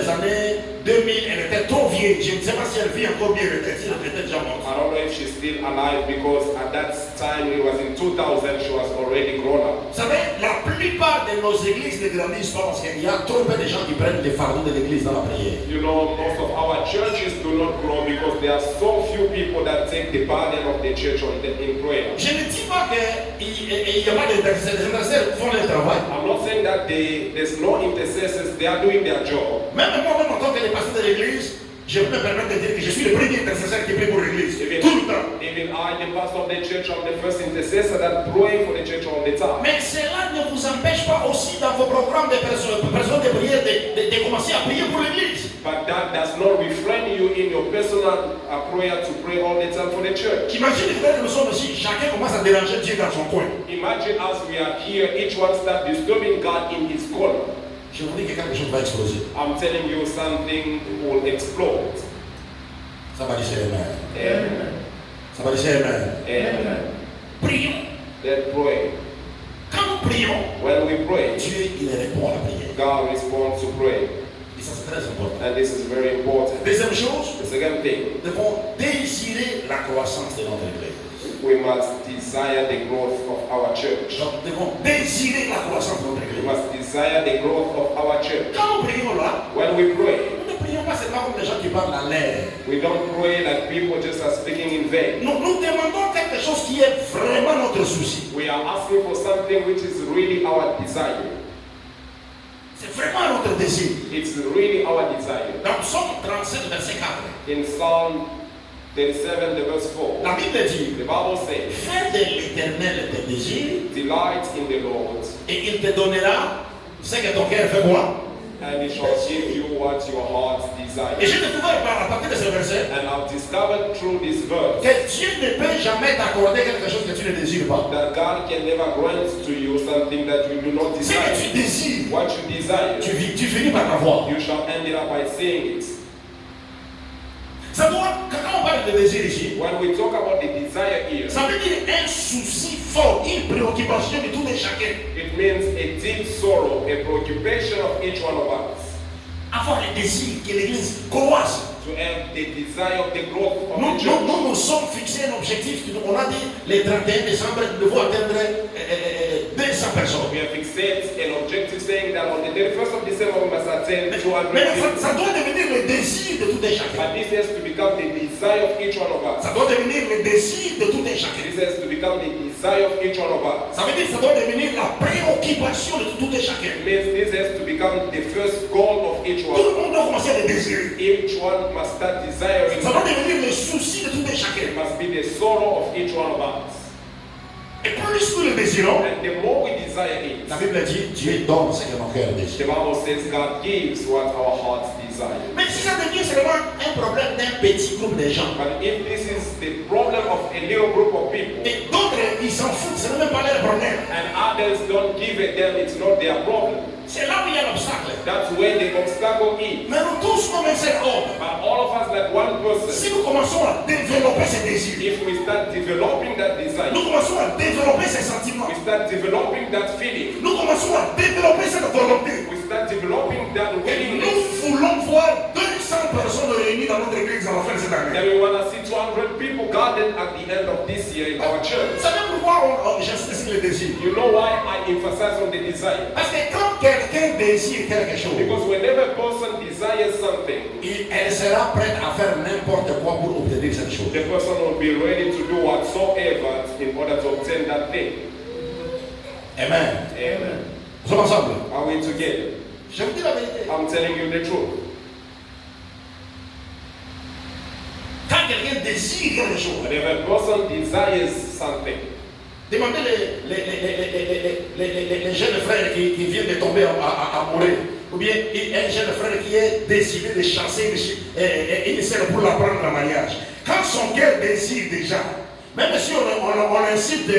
années 2000, elle était trop vieille. Je ne sais pas si elle vit encore bien, elle était déjà morte. I don't know if she's still alive because at that time, it was in 2000, she was already grown up. Vous savez, la plupart de nos églises ne grandissent pas parce qu'il y a trop peu de gens qui prennent les fardeaux de l'église dans la prière. You know, most of our churches do not grow because there are so few people that take the burden of the church in prayer. Je ne dis pas qu'il n'y a pas d'intercesseurs. Les intercesseurs font leur travail. I'm not saying that there's no intercessors, they are doing their job. Même moi-même, en tant que pasteur de l'église, je peux me permettre de dire que je suis le premier intercesseur qui prie pour l'église. Tout le temps. Even I, the pastor of the church, I'm the first intercessor that pray for the church all the time. Mais cela ne vous empêche pas aussi dans vos programmes de personnes de prière de commencer à prier pour l'église. But that does not refrain you in your personal prayer to pray all the time for the church. Imagine frère, nous sommes ici, chacun commence à déranger Dieu dans son coin. Imagine as we are here, each one start disturbing God in his corner. Je vous dis que quelque chose va exploser. I'm telling you something will explode. Ça va dire amen. Amen. Ça va dire amen. Amen. Prions. Then pray. Quand nous prions, When we pray, Dieu il répond à la prière. God responds to prayer. Et ça c'est très important. And this is very important. Deuxième chose, The second thing, nous devons désirer la croissance de notre église. we must desire the growth of our church. Donc nous devons désirer la croissance de notre We église. must desire the growth of our church. Quand nous prions là, When we pray, nous ne prions pas seulement comme des gens qui parlent en l'air. we don't pray like people just are speaking in vain. Nous demandons quelque chose qui est vraiment notre souci. We are asking for something which is really our desire. C'est vraiment notre désir. It's really our desire. Dans Psaume 37, verset 4, In Psalm 37, the verse 4. La Bible dit, The Bible says, fais de l'Éternel tes désirs delight in the Lord, et il te donnera ce que ton cœur veut voir. and he shall give you what your heart Et desires. j'ai découvert à partir de ce verset And I've discovered through this verse que Dieu ne peut jamais t'accorder quelque chose que tu ne désires pas. that God can never grant to you something that you do not Ce que tu desire. désires, What you desire, tu finis par l'avoir. you shall end it up by saying it. Ça doit, quand on parle de désir ici, When we talk about the desire here, ça veut dire un souci fort, une préoccupation de tout et chacun. it means a deep sorrow, a preoccupation of each one of us. Avoir le désir que l'Église croisse. To have the desire of the growth of Nous, the church. nous sommes fixés un objectif. On a dit le 31 décembre, nous devons atteindre 200 personnes. We have fixed an objective saying that on the 31st of December we must attend 200 Mais people. ça doit devenir le désir de tout et chacun. But this has to become the desire of each one of us. Ça doit devenir le désir de tout et chacun. This has to become the desire of each one of us. Ça veut dire que ça doit devenir la préoccupation de tout et chacun. It means this has to become the first goal of each Tout one. le monde doit commencer à le désirer. Each one must start desiring. Ça doit devenir le souci de tout et chacun. It must be the sorrow of each one of us. Et plus nous le désirons, And the more we desire it, la Bible dit Dieu donne ce que mon cœur the désire. Bible says God gives what our hearts desire. Mais si ça devient seulement un problème d'un petit groupe de gens, But if this is the problem of a little group of people, et d'autres ils s'en foutent, ce n'est même pas leur problème. and others don't give a damn, it's not their problem. C'est là où il y a l'obstacle. That's where the obstacle is. Mais nous tous comme un seul homme, But all of us, like one person, si nous commençons à développer ces désirs, if we start developing that desire, nous commençons à développer ces sentiments, we start developing that feeling, nous commençons à développer cette volonté. we start developing that Et nous willingness, voulons voir 200 personnes réunies dans notre église à la fin de cette année. then we want to see 200 people gathered at the end of this year in our Vous church. savez pourquoi j'insiste sur le désir? You know why I emphasize on the desire? Parce que quand quelqu'un désire quelque chose, Because whenever a person desires something, elle sera prête à faire n'importe quoi pour obtenir cette chose. the person will be ready to do whatsoever in order to obtain that thing. Amen. Amen. Nous sommes ensemble. Are we together? Je vous dis la vérité. I'm telling you the truth. Quand quelqu'un désire quelque chose, Whenever a person desires something, demandez les jeunes frères qui viennent de tomber à mourir. Ou bien un jeune frère qui est décidé de chasser une sœur pour la prendre en mariage. Quand son cœur désire déjà, même si on incite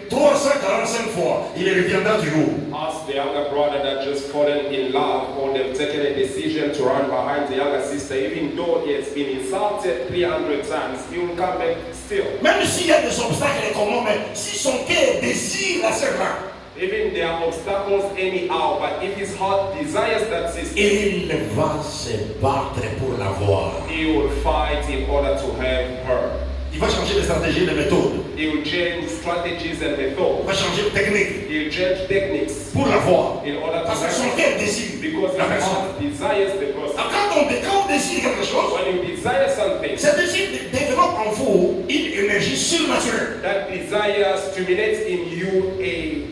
345 fois, il reviendra toujours. ask the younger brother that just fallen in love or they've taken a decision to run behind the younger sister, even though he has been insulted 300 times, he will come back still. Même s'il y a des obstacles communs, mais si son cœur désire la sœur là, Even there are obstacles anyhow, but if his heart desires that sister, il va se battre pour l'avoir. he will fight in order to have her. Il va changer de stratégie, de méthode. He will change strategies and Il methods. va changer de technique He will change techniques pour l'avoir. in order to Parce que son have cœur her. désire Because la his personne. heart desires the person. Quand on désire quelque chose, When you desire something, ce désir développe en vous une énergie surnaturelle. that desire stimulates in you a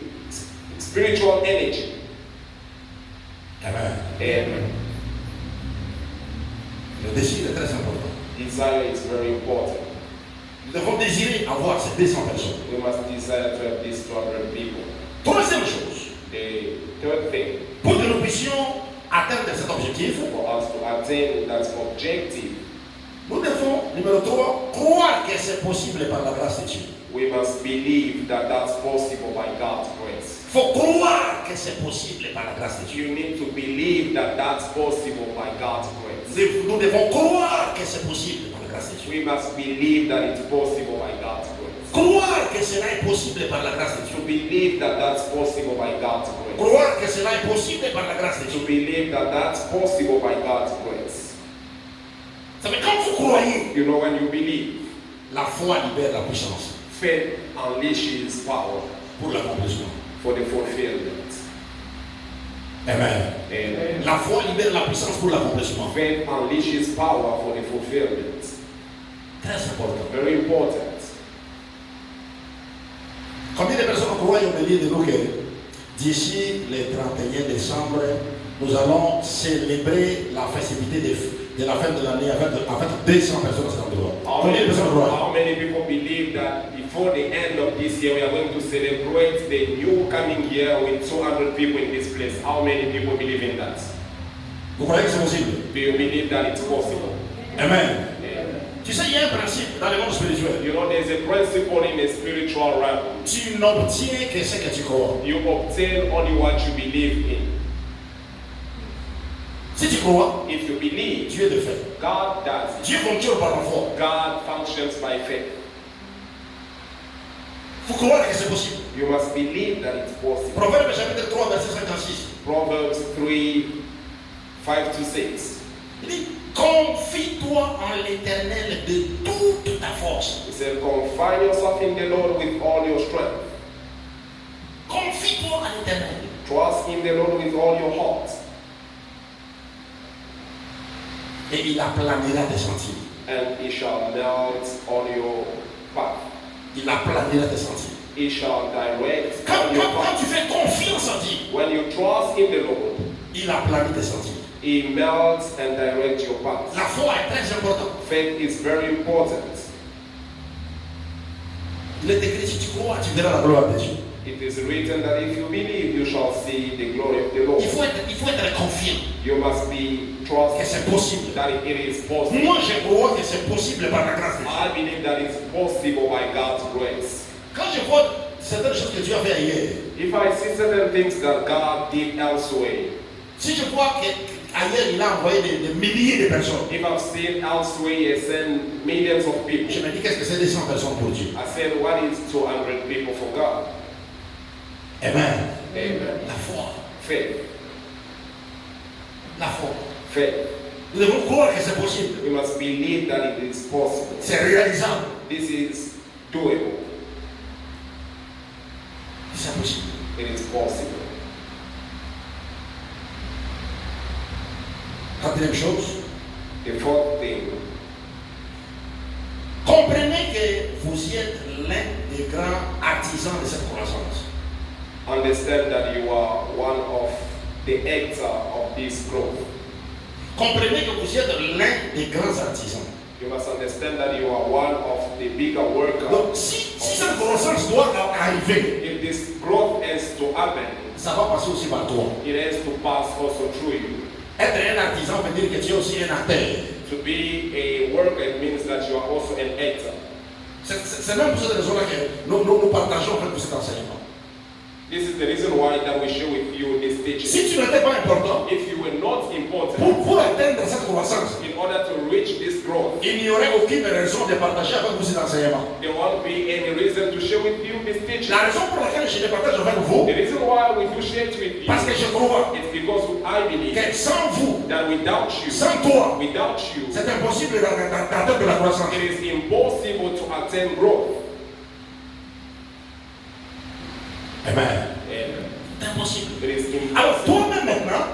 spiritual energy. Amen. And Le désir est très important. desire is very important. Nous devons désirer avoir ces 200 personnes. We must desire to have these 200 people. Troisième chose, The third thing, pour que nous puissions atteindre cet objectif, for us to attain that objective, nous devons, numéro 3, croire que c'est possible par la grâce de Dieu. we must believe that that's possible by God's grace. Il faut croire que c'est possible par la grâce de Dieu. You need to believe that that's possible by God's grace. Nous devons croire que c'est possible par la grâce de Dieu. We must believe that it's possible by God's grace. Croire que cela est possible par la grâce de To Dieu. believe that that's possible by God's grace. Croire que cela est possible par la grâce de To Dieu. believe that that's possible by God's grace. Ça veut dire quand vous croyez, You know, when you believe, la foi libère la puissance faith unleashes power pour l'accomplissement. for the fulfillment. Amen. Amen. La foi libère la puissance pour l'accomplissement. Faith unleashes power for the fulfillment. Très important. Very important. Combien de personnes croient au milieu de nous que d'ici le 31 décembre, nous allons célébrer la festivité de la fin de l'année avec 200 personnes à cet endroit? How Combien de personnes croient? How many people believe that before the end of this year we are going to celebrate the new coming year with 200 people in this place? How many people believe in that? Vous croyez que c'est possible? Do you believe that it's possible? Amen. Yeah. Tu sais, il y a un principe dans le monde spirituel. You know, there's a principle in the spiritual realm. Tu n'obtiens que ce que tu crois. You obtain only what you believe in. Si tu crois, If you believe, Dieu le fait. God does it. Dieu fonctionne par la foi. God functions by faith. Il faut croire que c'est possible. You must believe that it's possible. Proverbe chapitre 3, verset 56. Proverbs 3, 5 to 6. Il dit, confie-toi en l'Éternel de toute ta force. It says, confine yourself in the Lord with all your strength. Confie-toi en l'Éternel. Trust in the Lord with all your heart. Et il aplanira tes sentiers. And he shall melt on your path. Il aplanira tes sentiers. He shall direct Quand, on your quand tu path. fais confiance en Dieu, When you trust in the Lord, il aplanit tes sentiers. he melts and directs your path. La foi est très importante. Faith is very important. Il est écrit, si tu crois, tu verras la gloire de Dieu. It is written that if you believe, you shall see the glory of the Lord. Il faut être confiant You must be que trusting c'est possible. that it is possible. Moi, je crois que c'est possible par la grâce de Dieu. I believe that it's possible by God's grace. Quand je vois certaines choses que Dieu a fait hier, If I see certain things that God did elsewhere, si je vois qu'ailleurs il a envoyé des milliers de personnes, if I've seen elsewhere He sent millions of je people, me dis qu'est-ce que c'est 200 personnes pour Dieu. I said, what is 200 people for God? Amen. Amen. La foi. Faith. La foi. Faith. Nous devons croire que c'est possible. We must believe that it is possible. C'est réalisable. This is doable. C'est possible. It is possible. Quatrième chose, The fourth thing, comprenez que vous êtes l'un des grands artisans de cette croissance. understand that you are one of the actor of this growth. Comprenez que vous êtes l'un des grands artisans. You must understand that you are one of the bigger workers. Donc, si cette croissance doit arriver, If this growth has to happen, ça va passer aussi par toi. it has to pass also through you. Être un artisan veut dire que tu es aussi un acteur. To be a worker, it means that you are also an actor. C'est même pour cette raison-là que nous partageons en fait cet enseignement. This is the reason why that we share with you this teaching. Si tu n'étais pas important, If you were not important, pour atteindre cette croissance, in order to reach this growth, il n'y aurait aucune raison de partager avec vous cet enseignement. there won't be any reason to share with you this teaching. La raison pour laquelle je le partage avec vous, The reason why we do share it with you parce que je crois is because I believe que sans vous, that without you, sans toi, c'est c'est impossible d'atteindre la croissance. it is impossible to attain growth. Amen. And C'est impossible. it is Alors impossible. toi-même maintenant,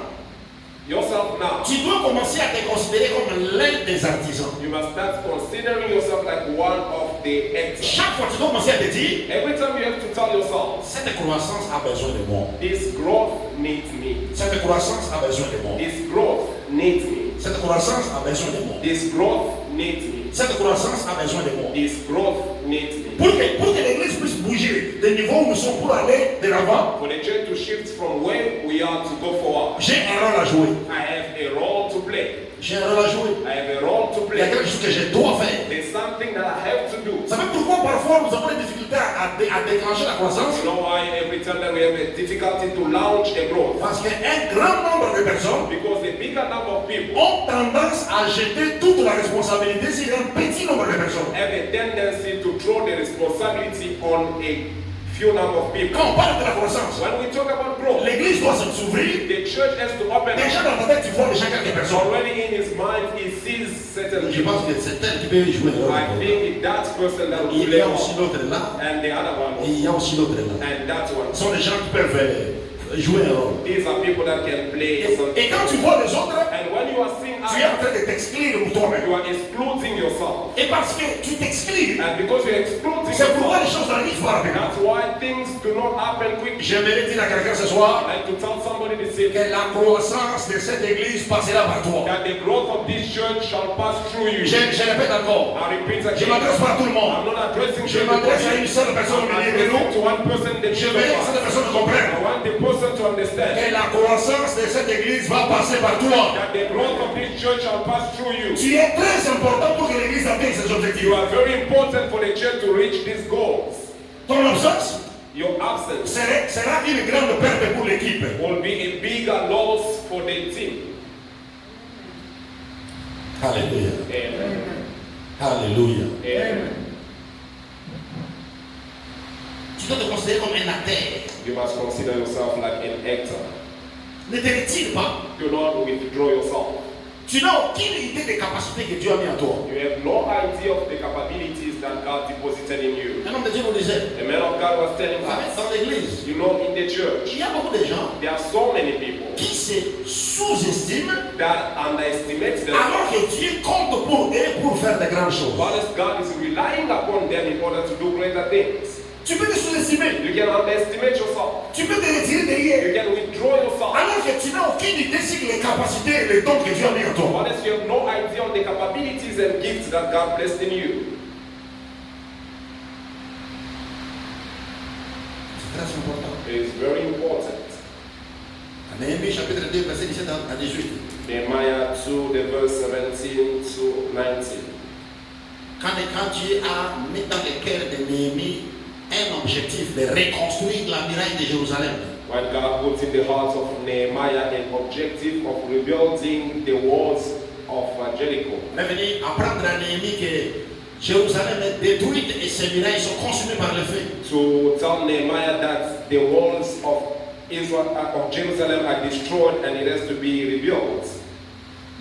Yourself now, tu dois commencer à te considérer comme l'un des artisans. you must start considering yourself like one of the actors. Chaque fois, tu dois commencer à te dire, Every time you have to tell yourself, cette croissance a besoin de moi. this growth needs me. Cette croissance a besoin de moi. This growth needs me. Cette croissance a besoin de moi. This growth needs me. Cette croissance a besoin de moi. This growth needs me. Pour que l'église puisse bouger du niveau où nous sommes pour aller de l'avant, For the church to shift from where we are to go forward, j'ai un rôle à jouer. I have a role to play. J'ai un rôle à jouer. I have a role to Il y a play. quelque chose que je dois faire. There's something that I have to do. Vous savez pourquoi parfois nous avons des difficultés à déclencher la croissance? You know why every time that we have a difficulty to launch a growth? Parce qu'un grand nombre de personnes Because the bigger number of people ont tendance à jeter toute la responsabilité sur un petit nombre de personnes. have a tendency to throw the responsibility on a few number of people. Quand on parle de la croissance, When we talk about growth, l'église doit s'ouvrir. the church has to open Déjà up. dans ta tête, tu vois déjà quelques personnes. Already in his mind, he sees certain Je people. pense que c'est elle qui peut jouer le I rôle. think that person that will Il y play a aussi on, l'autre là. and the other one, Et il y a aussi l'autre là. and that one. Ce sont des gens qui peuvent jouer un rôle. These are people that can play something. Et quand tu vois les autres, And when you are seeing tu es en others, train de t'exclure pour toi-même. you are excluding yourself. yourself. Et parce que tu t'exclus, And because you're excluding c'est pourquoi les yourself, choses n'arrivent pas rapidement. that's why things do not happen quickly. J'aimerais dire à quelqu'un ce soir I'd like to tell somebody this evening que la croissance de cette église passera par toi. that the growth of this church shall pass through you. Je répète encore. I repeat Je ne again. m'adresse pas à tout le monde. I'm not addressing Je m'adresse à everybody. une seule personne au I'm milieu de addressing nous. to one person in the Je midst veux que of cette us. personne comprenne I want the person to understand que la croissance de cette église va passer par toi. that the growth of this church shall pass through you. Tu es très important pour que l'église atteigne ses objectifs. You are very important for the church to reach these goals. Ton absence Your absence sera une grande perte pour l'équipe. will be a bigger loss for the team. Alléluia. Amen. Alléluia. Amen. Tu dois te considérer comme un acteur. You must consider yourself like an actor. Ne te retire pas. Do not withdraw yourself. Tu n'as aucune idée des capacités que Dieu a mis en toi. You have no idea of the capabilities that God deposited in you. Un homme de Dieu vous disait, The man of God was telling us, dans l'église, you know, in the church, il y a beaucoup de gens there are so many people qui se sous-estiment that underestimate alors themselves. que Dieu compte pour eux pour faire de grandes choses. While God is relying upon them in order to do greater things. Tu peux te sous-estimer. You can underestimate yourself. Tu peux te retirer derrière. You can withdraw yourself. Alors que tu n'as aucune idée sur les capacités et les dons que Dieu a mis en toi. Unless you have no idea of the capabilities and gifts that God placed in you. C'est très important. It is very important. Néhémie chapitre 2, verset 17 à 18. Nehemiah 2, the verse 17 to 19. Quand Dieu a mis dans le cœur de Néhémie un objectif de reconstruire la muraille de Jérusalem. When God put in the heart of Nehemiah an objective of rebuilding the walls of Jericho. Revenez apprendre à Néhémie que Jérusalem est détruite et ses murailles sont consumées par le feu. To tell Nehemiah that the walls of Israel, of Jerusalem are destroyed and it has to be rebuilt.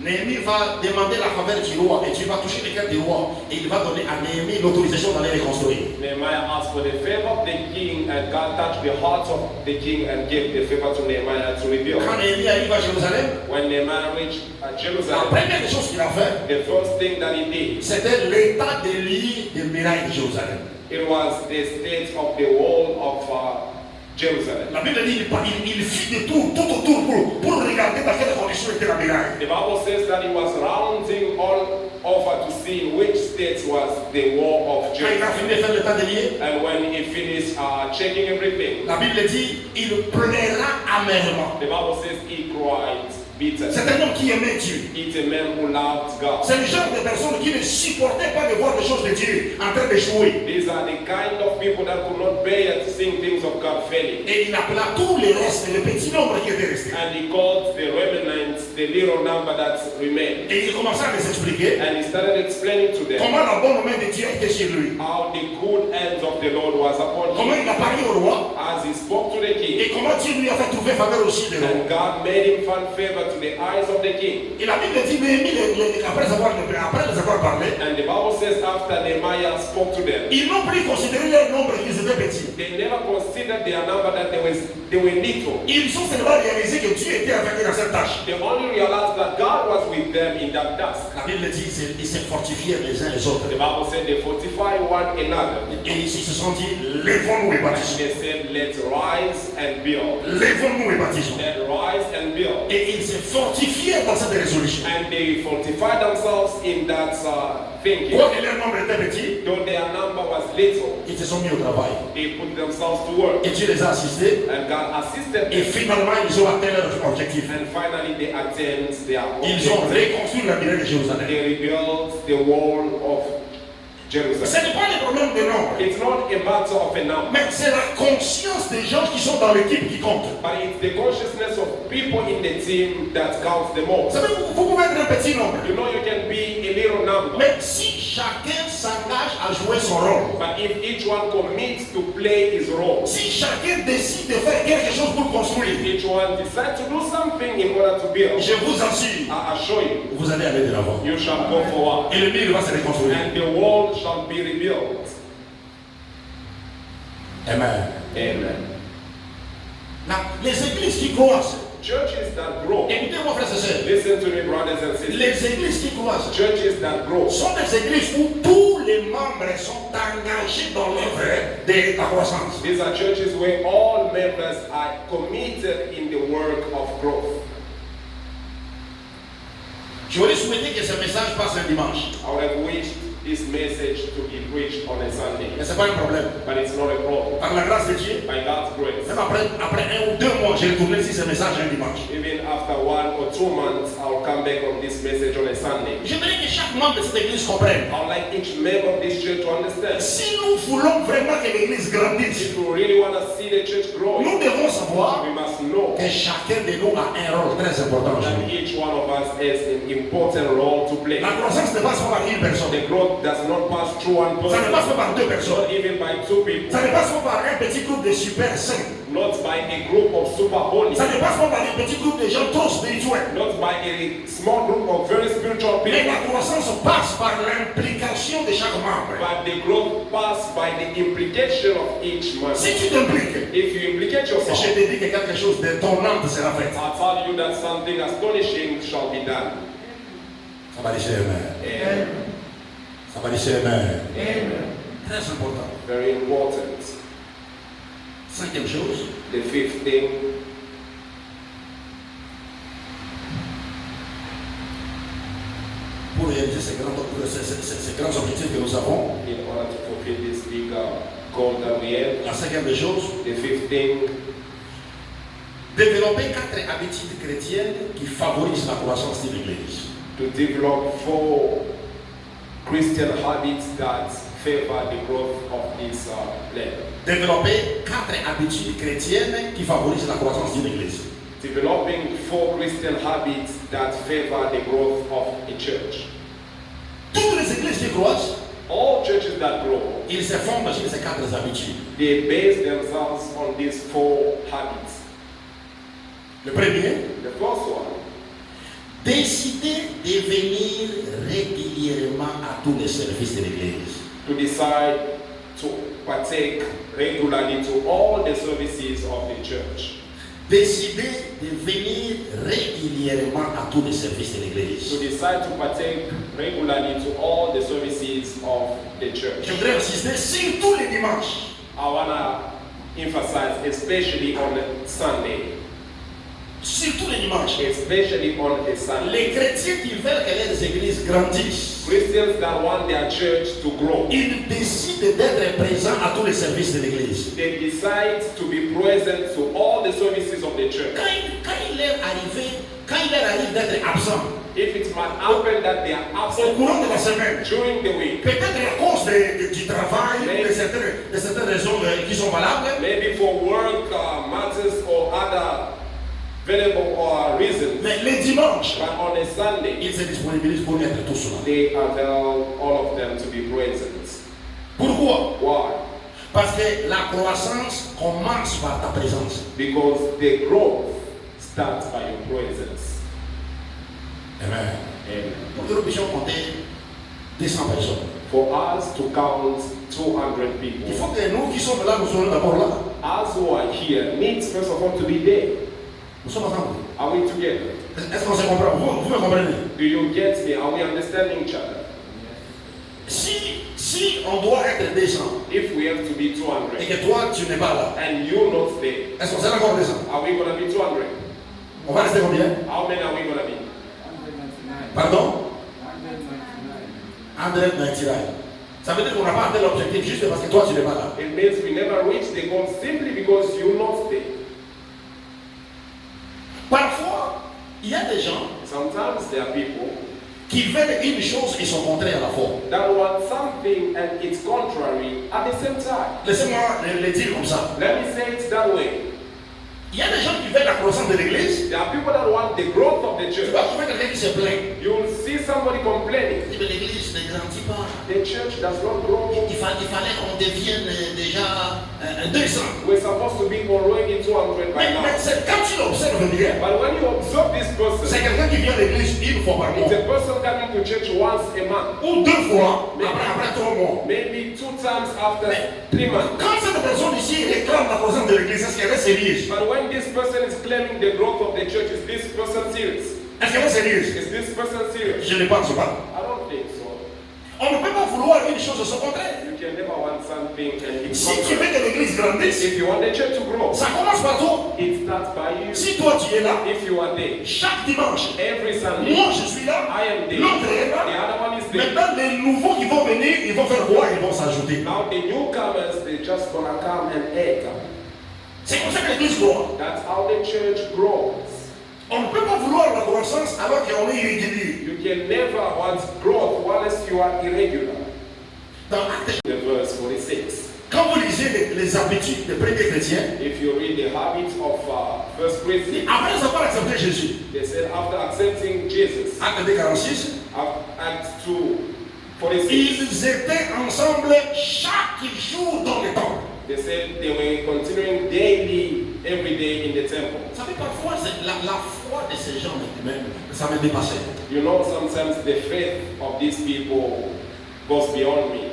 Néhémie va demander la faveur du roi et tu vas toucher le cœur du roi et il va donner à Néhémie l'autorisation d'aller reconstruire. Nehemiah asked for the favor of the king and God touched the heart of the king and gave the favor to Nehemiah to rebuild. Quand Néhémie arrive à Jérusalem, When Nehemiah reached la Jerusalem, première chose qu'il a fait, the first thing that he did, c'était l'état des lits des murailles de Jérusalem. it was the state of the wall of Jerusalem. La Bible dit il fit de tout autour pour regarder dans quelle condition était la muraille. The Bible says that he was rounding all over to see in which state was the wall of Quand il a Jerusalem. fini de faire l'état des lieux, And when he finished checking everything, la Bible dit il pleura amèrement. the Bible says he cried bitterly. C'est un homme qui aimait Dieu. It's a man who loved God. C'est le genre de personne qui ne supportait pas de voir les choses de Dieu en train d'échouer. These are the kind of people that could not bear to see things of God failing. Et il appela tous les restes, le petit nombre qui était resté. And he called the remnants, the little number that remained. Et il commença à les expliquer And he started explaining to them comment la bonne main de Dieu était sur lui. how the good hand of the Lord was upon Comment him il a parlé au roi as he spoke to the king. et comment Dieu lui a fait trouver faveur aussi de l'homme. And God made him find favor to the eyes of the king. Et la Bible dit, Néhémie, après les avoir parlé, And the Bible says after Nehemiah spoke to them, ils n'ont plus considéré leur nombre qu'ils étaient petits. they never considered their number that they were little. Ils ont seulement réalisé que Dieu était avec eux dans cette tâche. They only realized that God was with them in that task. La Bible dit, ils se fortifièrent les uns les autres. The Bible said they fortify one another. Et ils se sont dit, lèvons-nous et And baptisons. they said, let's rise and build. Lèvons-nous et baptisons. Let's rise and build. Et ils se fortifièrent dans cette résolution. And they fortified themselves in that thinking. Quoique leur nombre était petit, Though their number was little, ils se sont mis au travail. they put themselves to work. Et Dieu les a assistés. And God assisted Et them. finalement, ils ont atteint leur objectif. And finally they attained their Ils ont objective. reconstruit la muraille de Jérusalem. They rebuilt the wall of Ce Jerusalem. n'est pas le problème de nombre, It's not a matter of a number, mais c'est la conscience des gens qui sont dans l'équipe qui compte. but it's the consciousness of people in the team that counts the Vous most. savez, vous pouvez être un petit nombre, You know you can be a little number, mais si chacun s'engage à jouer son rôle, but if each one commits to play his role, si chacun décide de faire quelque chose pour construire, each one decides to do something in order to build, je vous assure, I assure you, vous allez aller de l'avant. you shall go forward, Et le mur va se reconstruire. and the wall shall be rebuilt. Amen. Amen. Là, les églises qui croissent, Churches that grow. Écoutez-moi, frères et sœurs. Listen to me, brothers and sisters. Les églises qui croissent Churches that grow sont des églises où tous les membres sont engagés dans l'œuvre de la croissance. These are churches where all members are committed in the work of growth. J'aurais souhaité que ce message passe un dimanche. I would have wished this message to be preached on a Sunday, Mais ce n'est pas un problème. but it's not a problem. Par la grâce de Dieu, By God's grace, même après 1 ou 2 mois, j'ai retourné sur ce message un dimanche. even after 1 or 2 months, I'll come back on this message on a Sunday. J'aimerais que chaque membre de cette église comprenne. I would like each member of this church to understand. Si nous voulons vraiment que l'église grandisse, If we really want to see the church growing, nous devons savoir we must know que chacun de nous a un rôle très important that aujourd'hui. each one of us has an important role to play. La croissance ne passe pas par une personne. The growth does not pass through one Ça ne person, passe pas par 2 personnes. not even by 2 people, Ça ne passe pas par un petit groupe de super saints. not by a group of super holy, Ça ne passe pas par un petit groupe de gens trop spirituels. not by a small group of very spiritual Mais people, la croissance passe par l'implication de chaque membre. but the growth passes by the implication of each man. Si tu t'impliques, If you implicate je yourself, te dis que quelque chose d'étonnant sera fait. I'll tell you that something astonishing shall be done. Ça va dire amen. And Ça va dire amen. Très important. very important. 5e chose, The fifth thing, pour réaliser ces grands objectifs que nous avons, in order to fulfill this big goal that we have, la 5e des choses, the fifth thing, développer 4 habitudes chrétiennes qui favorisent la croissance de l'Église. to develop 4 Christian habits that favor the growth of this land. Développer 4 habitudes chrétiennes qui favorisent la croissance d'une Église. Developing 4 Christian habits that favor the growth of a church. Toutes les églises qui croissent, All churches that grow, ils se fondent sur ces 4 habitudes. they base themselves on these 4 habits. Le premier, The first one, décider de venir régulièrement à tous les services de l'Église. to decide to partake regularly to all the services of the church. Décider de venir régulièrement à tous les services de To l'Église. decide to partake regularly to all the services of the church. Je voudrais insister sur tous les dimanches. I want to emphasize, especially on Sunday, Sur tous les dimanches. especially on a Sunday. Les chrétiens qui veulent que les églises grandissent, Christians that want their church to grow, ils décident d'être présents à tous les services de l'Église. they decide to be present to all the services of the church. Quand il leur arrive d'être absent If it might happen that they are au absent courant de la semaine, during the week, peut-être à cause du travail, de certaines raisons qui sont valables, maybe for work matters or other valuable reasons, mais les dimanches, but on a Sunday, ils se disponibilisent pour être tous là. they allow all of them to be present. Pourquoi? Why? Parce que la croissance commence par ta présence. Because the growth starts by your presence. Amen. And Pour que nous puissions compter 200 personnes, for us to count 200 il people, faut que nous qui sommes là, nous soyons d'abord là. us who are here needs first of all to be there. Nous sommes ensemble. Are we together? Est-ce qu'on se comprend? Vous me comprenez? Do you get me? Are we understanding each other? Si on doit être 200 If we have to be et 200 que toi tu n'es pas là, and you're not there, est-ce qu'on sera encore 200? are we going to be 200? On va rester combien? How many are we going to be? Pardon? 199. Ça veut dire qu'on n'a pas atteint l'objectif juste parce que toi tu n'es pas là. It means we never reach the goal simply because you're not there. Parfois, il y a des gens Sometimes there are people qui veulent une chose et sont contraires à la foi. that want something and it's contrary at the same time. Laissez-moi le dire comme ça. Let me say it that way. Il y a des gens qui veulent la croissance de l'église. There are people that want the growth of the Tu church. vas trouver quelqu'un qui se plaint. You'll see somebody complaining. Il dit, mais l'église ne grandit pas. The church does not grow. Il fallait qu'on devienne déjà 200. We're supposed to be already 200 by now. Mais quand tu l'observes bien, But when you observe this person, c'est quelqu'un qui vient à l'église une fois par mois. it's a person coming to church once a month, Ou 2 fois après 3 mois. maybe 2 times after 3 months. Quand cette personne ici réclame la présence de l'église, est-ce qu'elle est sérieuse? But when this person is claiming the growth of the church, is this person serious? Est-ce qu'elle est sérieuse? Is this person serious? Je ne pense pas. I don't think so. On ne peut pas vouloir une chose de son contraire. You can never want something and keep Si tu veux contrary. que l'église grandisse, If you want the church to grow, ça commence par toi. it starts by you. Si toi tu es là, If you are there, chaque dimanche, every Sunday, moi je suis là, I am there. l'autre est The là. other one is there. Maintenant, les nouveaux qui vont venir, ils vont faire quoi? Ils vont s'ajouter. Now the newcomers, they just gonna come and add. C'est comme ça que l'église croit. That's how the church grows. On ne peut pas vouloir la croissance alors qu'on est irrégulier. You can never want growth unless you are irregular. Dans Actes, The verse 46. quand vous lisez les habitudes des premiers chrétiens, If you read the habits of first Christians, après avoir accepté Jésus, they said after accepting Jesus, Acte 2:46, Acts 2, 46, ils étaient ensemble chaque jour dans le temple. they said they were continuing daily, every day in the temple. Vous savez, parfois, la foi de ces gens, ça me dépassait. You know, sometimes the faith of these people goes beyond me.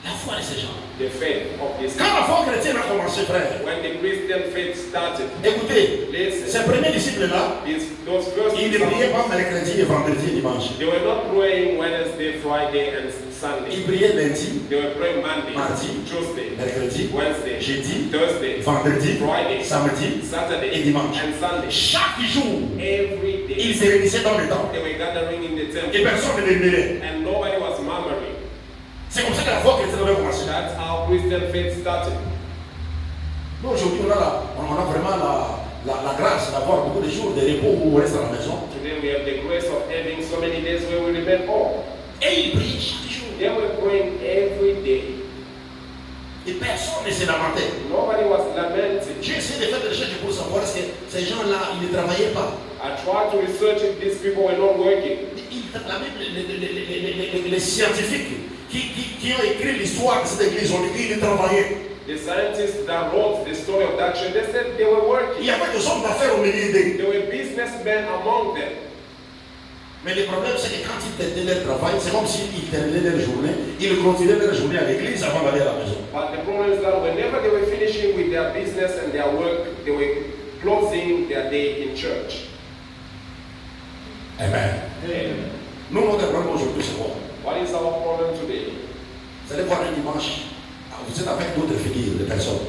La foi de ces gens. The faith of these Quand people. la foi chrétienne a commencé, frère, When the Christian faith started, écoutez, listen, ces premiers disciples-là, those first ils ne priaient disciples, pas mercredi, et vendredi et dimanche. they were not praying Wednesday, Friday, and Sunday. Ils priaient lundi, They were praying Monday, Mardi, Tuesday, mercredi, Wednesday, jeudi, Thursday, vendredi, Friday, samedi Saturday, et dimanche. and Sunday. Chaque jour, Every day, ils se réunissaient dans le temple. they were gathering in the Et temple, personne ne les murmurait. and nobody was murmuring. C'est comme ça que la foi chrétienne avait commencé. That's how Christian faith started. Nous, aujourd'hui, on a vraiment la grâce d'avoir beaucoup de jours de repos où on reste à la maison. Today we have the grace of having so many days where we remain home. Et ils prient chaque jour. They were praying every day. Et personne ne se lamentait. Nobody was lamenting. J'ai essayé de faire des recherches pour savoir est-ce que ces gens-là, ils ne travaillaient pas. I tried to research if these people were not working. Les scientifiques qui ont écrit l'histoire de cette église ont dit qu'ils travaillaient. The scientists that wrote the story of that church, they said they were Il working. y avait des hommes d'affaires au milieu d'eux. There were businessmen among them. Mais le problème, c'est que quand ils terminaient leur travail, c'est comme s'ils terminaient leur journée, ils continuaient leur journée à l'église avant d'aller à la maison. But the problem is that whenever they were finishing with their business and their work, they were closing their day in church. Amen. Amen. Nous, notre problème aujourd'hui, c'est quoi? What is our problem today? Vous allez voir un dimanche, vous êtes avec d'autres figures de personnes.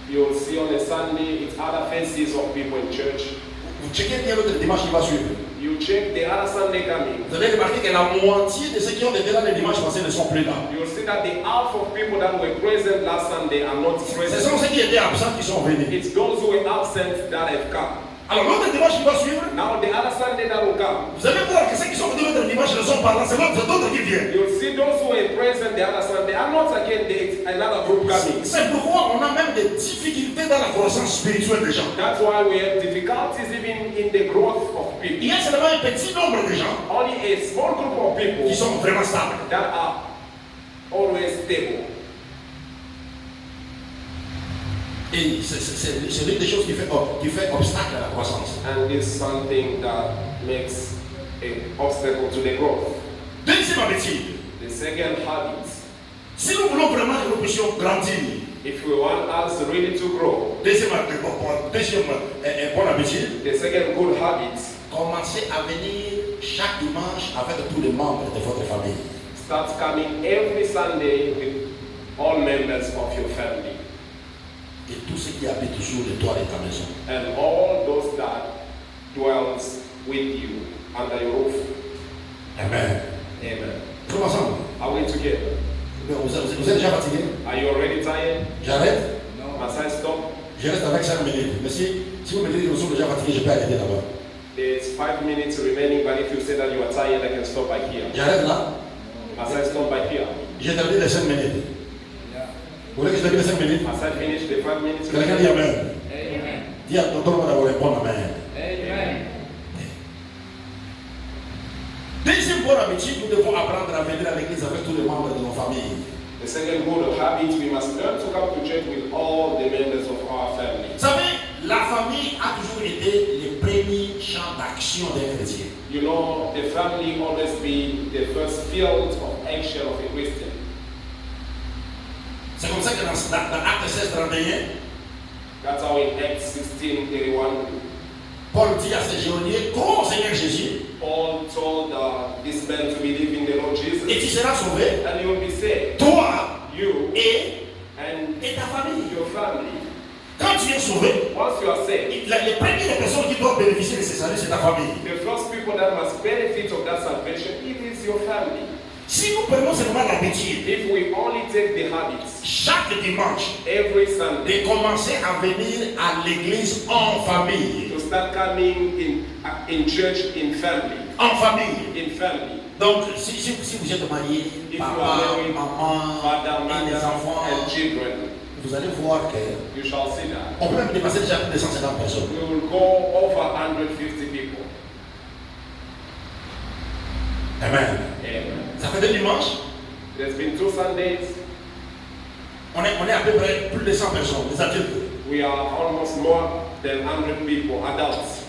You'll see on a Sunday, it's other faces of people in church. Vous checkez bien l'autre dimanche qui va suivre. You check the other Sunday coming. Vous avez remarqué que la moitié de ceux qui ont été là le dimanche passé ne sont plus là. You'll see that the half of people that were present last Sunday are not Ce present. sont ceux qui étaient absents qui sont venus. It's those who were absent that have come. Alors l'autre dimanche qui va suivre, Now the other Sunday that will come, vous allez voir que ceux qui sont venus l'autre dimanche ne sont pas là, c'est d'autres qui viennent. you'll see those who were present the other Sunday are not again there, it's another group coming. C'est pourquoi on a même des difficultés dans la croissance spirituelle des gens. That's why we have difficulties even in the growth of Il people. y a seulement un petit nombre de gens Only a small group of people qui sont vraiment stables. that are always stable. Et c'est l'une des choses qui fait obstacle à la croissance. And this is something that makes an obstacle to the growth. Deuxième habitude, The second habit, si nous voulons vraiment que nous puissions grandir, if we want us really to grow, deuxième bonne habitude, the second good habit, commencez à venir chaque dimanche avec tous les membres de votre famille. start coming every Sunday with all members of your family Et tous ceux qui habitent sous le toit de ta maison. and all those that dwells with you under your roof. Amen. Amen. Tout ensemble. Are we together? Vous êtes déjà fatigué? Are you already tired? J'arrête? Must I stop? Je reste avec 5 minutes. Mais si vous me dites que nous sommes déjà fatigués, je peux arrêter là-bas. There's 5 minutes remaining, but if you say that you are tired, I can stop by here. J'arrête là. Must I stop by here? J'ai terminé les 5 minutes. Vous voulez que je termine les 5 minutes? Must I finish the 5 minutes? Quelqu'un dit Amen. Amen. Dis à ton tour d'avoir répondre Amen. Amen. Deuxième bonne habitude, nous devons apprendre à venir à l'église avec tous les membres de nos familles. The second good habit, we must learn to come to church with all the members of our family. Vous savez, la famille a toujours été le premier champ d'action d'un chrétien. You know, the family always be the first field of action of a Christian. C'est comme ça que dans Actes 16, 31, That's how in Acts 16:31, Paul dit à ses géoniers, crois au Seigneur Jésus, Paul told this man to believe in the Lord Jesus, et tu seras sauvé, and you will be saved. toi You et and ta famille. your family. Quand tu es sauvé, Once you are saved, les premières personnes qui doivent bénéficier de ces saluts, c'est ta famille. the first people that must benefit of that salvation, it is your family. Si nous prenons seulement l'habitude, If we only take the habits chaque dimanche, every Sunday de commencer à venir à l'église en famille. to start coming in church in family, En famille. in family. Donc, si vous êtes marié, If you papa, are married, maman, father, et les enfants, mother, and children, vous allez voir que you shall see that. on peut même dépasser déjà plus de 150 personnes. We will go over 150 people. Amen. Amen. Ça fait 2 dimanches, There's been 2 Sundays. on est à peu près plus de 100 personnes, des adultes. We are almost more than 100 people, adults.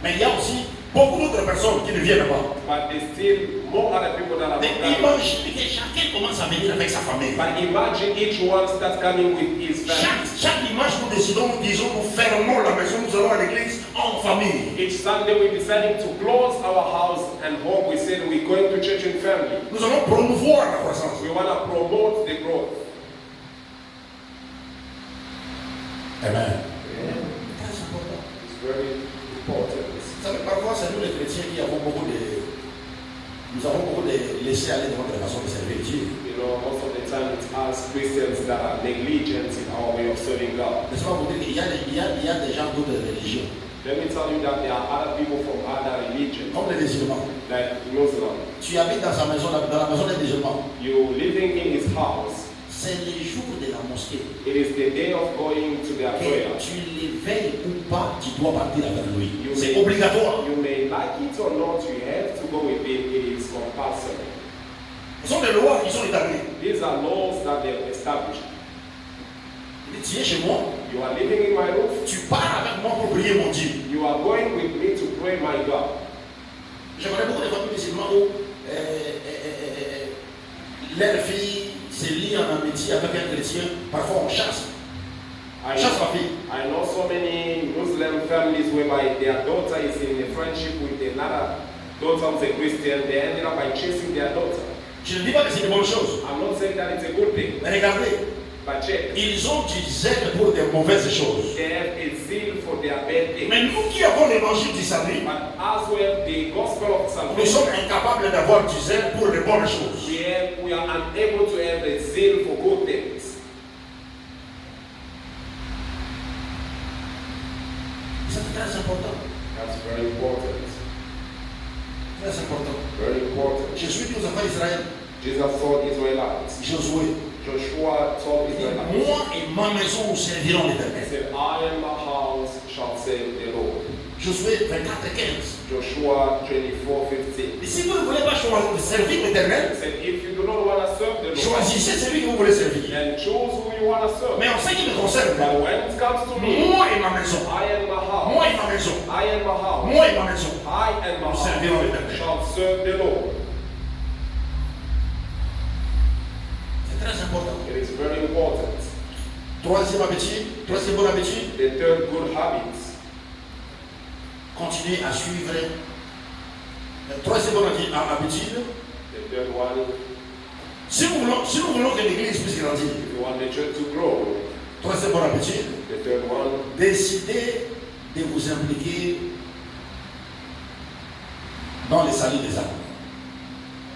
Mais il y a aussi beaucoup d'autres personnes qui ne viennent pas. But there's still more other people that are Mais not coming. imaginez que chacun commence à venir avec sa famille. But imagine each one starts coming with his family. Chaque dimanche, nous décidons, nous disons, nous fermons la maison, nous allons à l'église en famille. Each Sunday we're deciding to close our house and home. We said we're going to church in family. Nous allons promouvoir la croissance. We want to promote the growth. Amen. It's very important. Vous savez, parfois, c'est nous les chrétiens qui avons beaucoup de... Nous avons beaucoup de laisser aller dans notre façon de servir Dieu. You know, most of the time it's us Christians that are negligent in our way of serving God. N'est-ce pas vous dire qu'il y a des gens d'autres religions, Let me tell you that there are other people from other religions, comme les musulmans. like Muslim. Tu habites dans sa maison, dans la maison des musulmans. You living in his house. C'est le jour de la mosquée. It is the day of going to their Que prayer. tu les veilles ou pas, tu dois partir avec lui. You C'est may- obligatoire. You may like it or not, you have to go with it. It is compulsory. Ce sont des lois qui sont établies. These are laws that they have established. Il dit, tu es chez moi, You are living in my roof. tu pars avec moi pour prier mon Dieu. You are going with me to pray my God. J'aimerais beaucoup de familles musulmanes où leur fille se lie en amitié avec un chrétien. Parfois on chasse. I Chasse la fille. I know so many Muslim families whereby their daughter is in a friendship with another daughter who's a Christian. They ended up by chasing their daughter. Je ne dis pas que c'est une bonne chose. I'm not saying that it's a good thing, Mais regardez, but check. ils ont du zèle pour des mauvaises choses. They have a zeal for their bad things. Mais nous qui avons l'évangile du salut, But as well, the gospel of nous sommes salvation, incapables d'avoir du zèle pour les bonnes choses. we are unable to have a zeal for good things. C'est très important. That's very important. Très important. Very important. Jésus dit aux enfants d'Israël, Jesus told Israelites. Josué, Joshua told il dit, Israelites. moi et ma maison nous servirons He l'Éternel. said, I and my house shall serve the Lord. Josué 24:15. Joshua 24:15. Et si vous ne voulez pas servir He l'Éternel, said, if you do not want to serve the Lord, choisissez celui que vous voulez servir. then choose who you want to serve. Mais en ce qui me concerne, But when it comes to me, moi et ma maison, I and my house, moi et ma maison, I and my house, moi et ma maison, I and my nous servirons house l'Éternel. shall serve the Lord. C'est très important. It is very important. Troisième habitude, troisième bonne habitude, The third good habit. continuez à suivre. Troisième bonne habitude, The third one, si nous voulons que l'église puisse grandir, if you want the church to grow, troisième bonne habitude, the third one, décidez de vous impliquer dans les salut des âmes.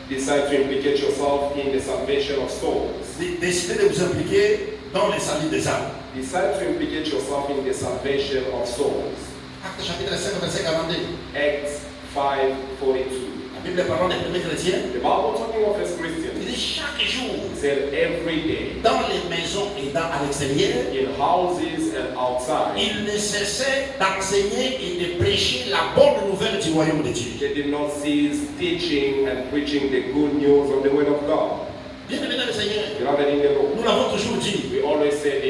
decide to implicate yourself in the salvation of souls. Décidez de vous impliquer dans les salut des âmes. Decide to implicate yourself in the salvation of souls. Acte chapitre 5, verset 42. Acts 5:42. La Bible parlant des premiers chrétiens. The Bible talking of us Il Christians dit chaque jour, said every day, dans les maisons et à l'extérieur, in houses and outside, il ne cessait d'enseigner et de prêcher la bonne nouvelle du royaume de Dieu. they did not cease teaching and preaching the good news of the word of God. Bien aimé dans le Seigneur, Beloved in the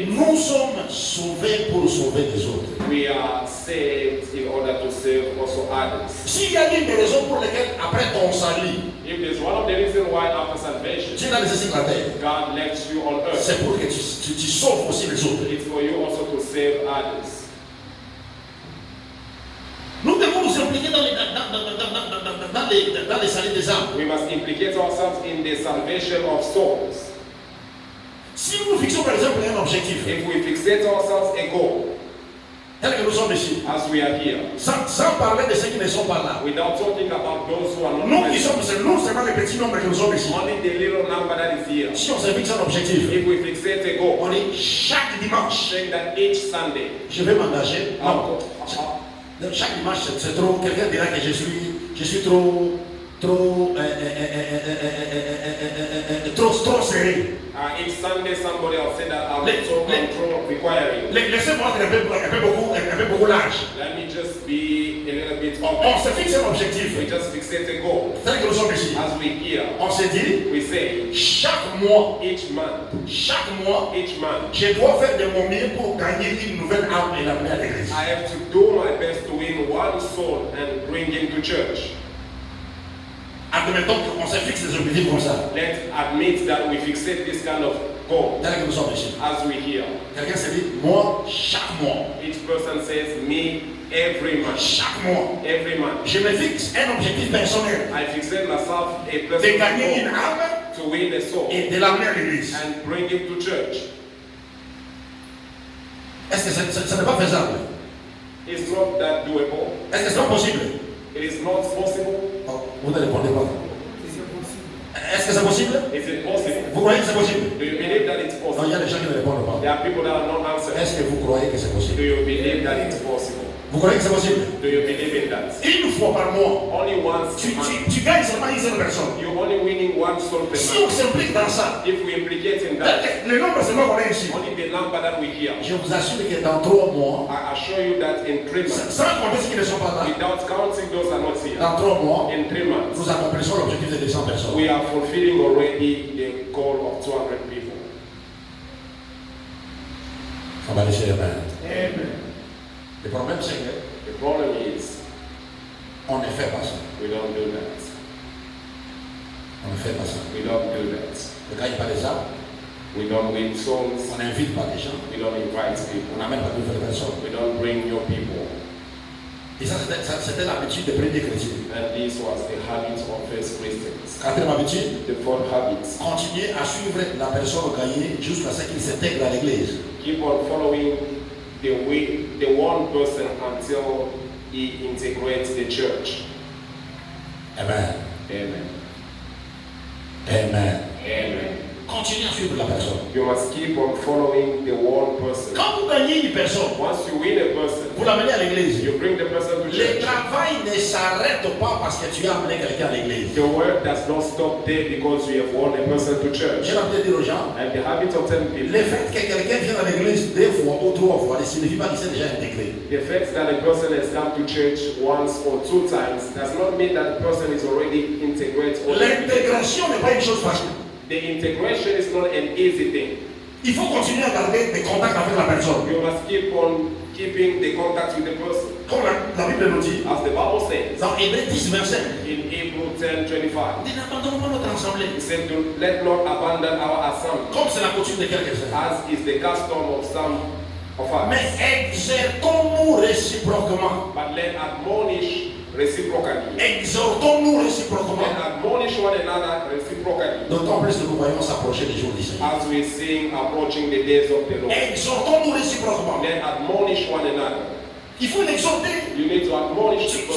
8. Nous sommes sauvés pour sauver les autres. We are saved in order to save also others. S'il y a une des raisons pour lesquelles, après ton salut, If there's one of the reasons why after salvation, Dieu a laissé sur la terre, God left you on earth, c'est pour que tu sauves aussi les autres. it's for you also to save others. Nous devons nous impliquer dans les saluts des âmes. We must implicate ourselves in the salvation of souls. Si nous fixons par exemple un objectif, If we fixate ourselves a goal, tel que nous sommes ici, as we are here, sans parler de ceux qui ne sont pas là, without talking about those who are not nous qui present, sommes, nous seulement les petits nombres que nous sommes ici, only the little number that is here. si on se fixe un objectif, If we fixate a goal, on dit chaque dimanche, saying that each Sunday, je vais m'engager. Non, uh, chaque dimanche c'est trop, quelqu'un dira que je suis trop serré. each Sunday somebody will say that I'm so control requiring. Laissez-moi être un peu beaucoup large. Let me just be a little bit On open. se fixe un objectif, We just fixate a goal. tel que nous sommes ici. As we hear, On se dit, we say chaque mois, each month, je dois faire de mon mieux pour gagner une nouvelle âme et l'amener à l'église. I have to do my best to win one soul and bring him to church. Admettons qu'on se fixe des objectifs comme ça, Let's admit that we fixate this kind of goal tel que nous sommes ici. as we hear. Quelqu'un se dit, moi, chaque mois, Each person says me every month. chaque mois, Every month. je me fixe un objectif personnel I fixate myself a de personal gagner une goal âme to win a soul et de l'amener à l'église. and bring him to church. Est-ce que ça n'est pas faisable? It's not that doable. Est-ce que c'est pas possible? It is not possible. Oh, vous ne répondez pas. Est-ce que c'est possible? Is it possible? Vous croyez que c'est possible? Do you believe that it's Non, il y a possible? des gens qui ne répondent pas. There are people that are not answering. Est-ce que vous croyez que c'est Do possible? you believe that it's possible? Vous croyez que c'est possible? Do you believe in that? Une fois par mois, Only once a month. tu gagnes seulement une seule personne. You're only winning one soul per Si on month. s'implique dans ça, If we implicate in that, le nombre seulement qu'on a ici, only the number that we hear, je vous assure que dans 3 mois, I assure you that in 3 months, sans compter ceux qui ne sont pas là, without counting those are not here, dans 3 mois, in 3 months, nous accomplissons l'objectif de 200 personnes. we are fulfilling already the goal of 200 people. On va laisser Amen. Le problème c'est que The problem is, on ne fait pas ça. we don't do that. On ne fait pas ça. We don't do that. On ne gagne pas les âmes, We don't win souls. on n'invite pas les gens, We don't invite people. on n'amène pas de nouvelles personnes. We don't bring new people. Et ça, c'était l'habitude des premiers chrétiens. And this was the habit of first Christians. Quatrième habitude, The fourth habit. continuer à suivre la personne gagnée jusqu'à ce qu'il s'intègre à l'église. Keep on following the one person until he integrates the church. Amen. Amen. Amen. Amen. Continuez à suivre la personne. You must keep on following the one person. Quand vous gagnez une personne, Once you win a person, vous l'amenez à l'église. you bring the person to Le church. travail ne s'arrête pas parce que tu as amené quelqu'un à l'église. The work does not stop there because you have won a person to church. J'ai l'habitude de dire aux gens, And the habit of telling people, le fait que quelqu'un vienne à l'église 2 fois ou 3 fois ne signifie pas qu'il s'est déjà intégré. the fact that a person has come to church once or 2 times does not mean that the person is already integrated. L'intégration n'est pas une chose facile. The integration is not an easy thing. Il faut continuer à garder des contacts avec la personne. You must keep on keeping the contact with the person. Comme la Bible nous dit, As the Bible says dans Hébreux 10, 25, in Hebrews 10:25, dit n'abandonnons pas notre assemblée. he said, let not abandon our assembly, Comme c'est la coutume de quelques-uns. as is the custom of some of us. Mais exertons-nous réciproquement. But let admonish reciprocally. Exhortons-nous Let réciproquement. admonish one another reciprocally. D'autant plus que nous voyons s'approcher des jours du Seigneur. As we sing approaching the days of the Lord. Exhortons-nous réciproquement. Let admonish one another. Il faut l'exhorter. You need to admonish the person.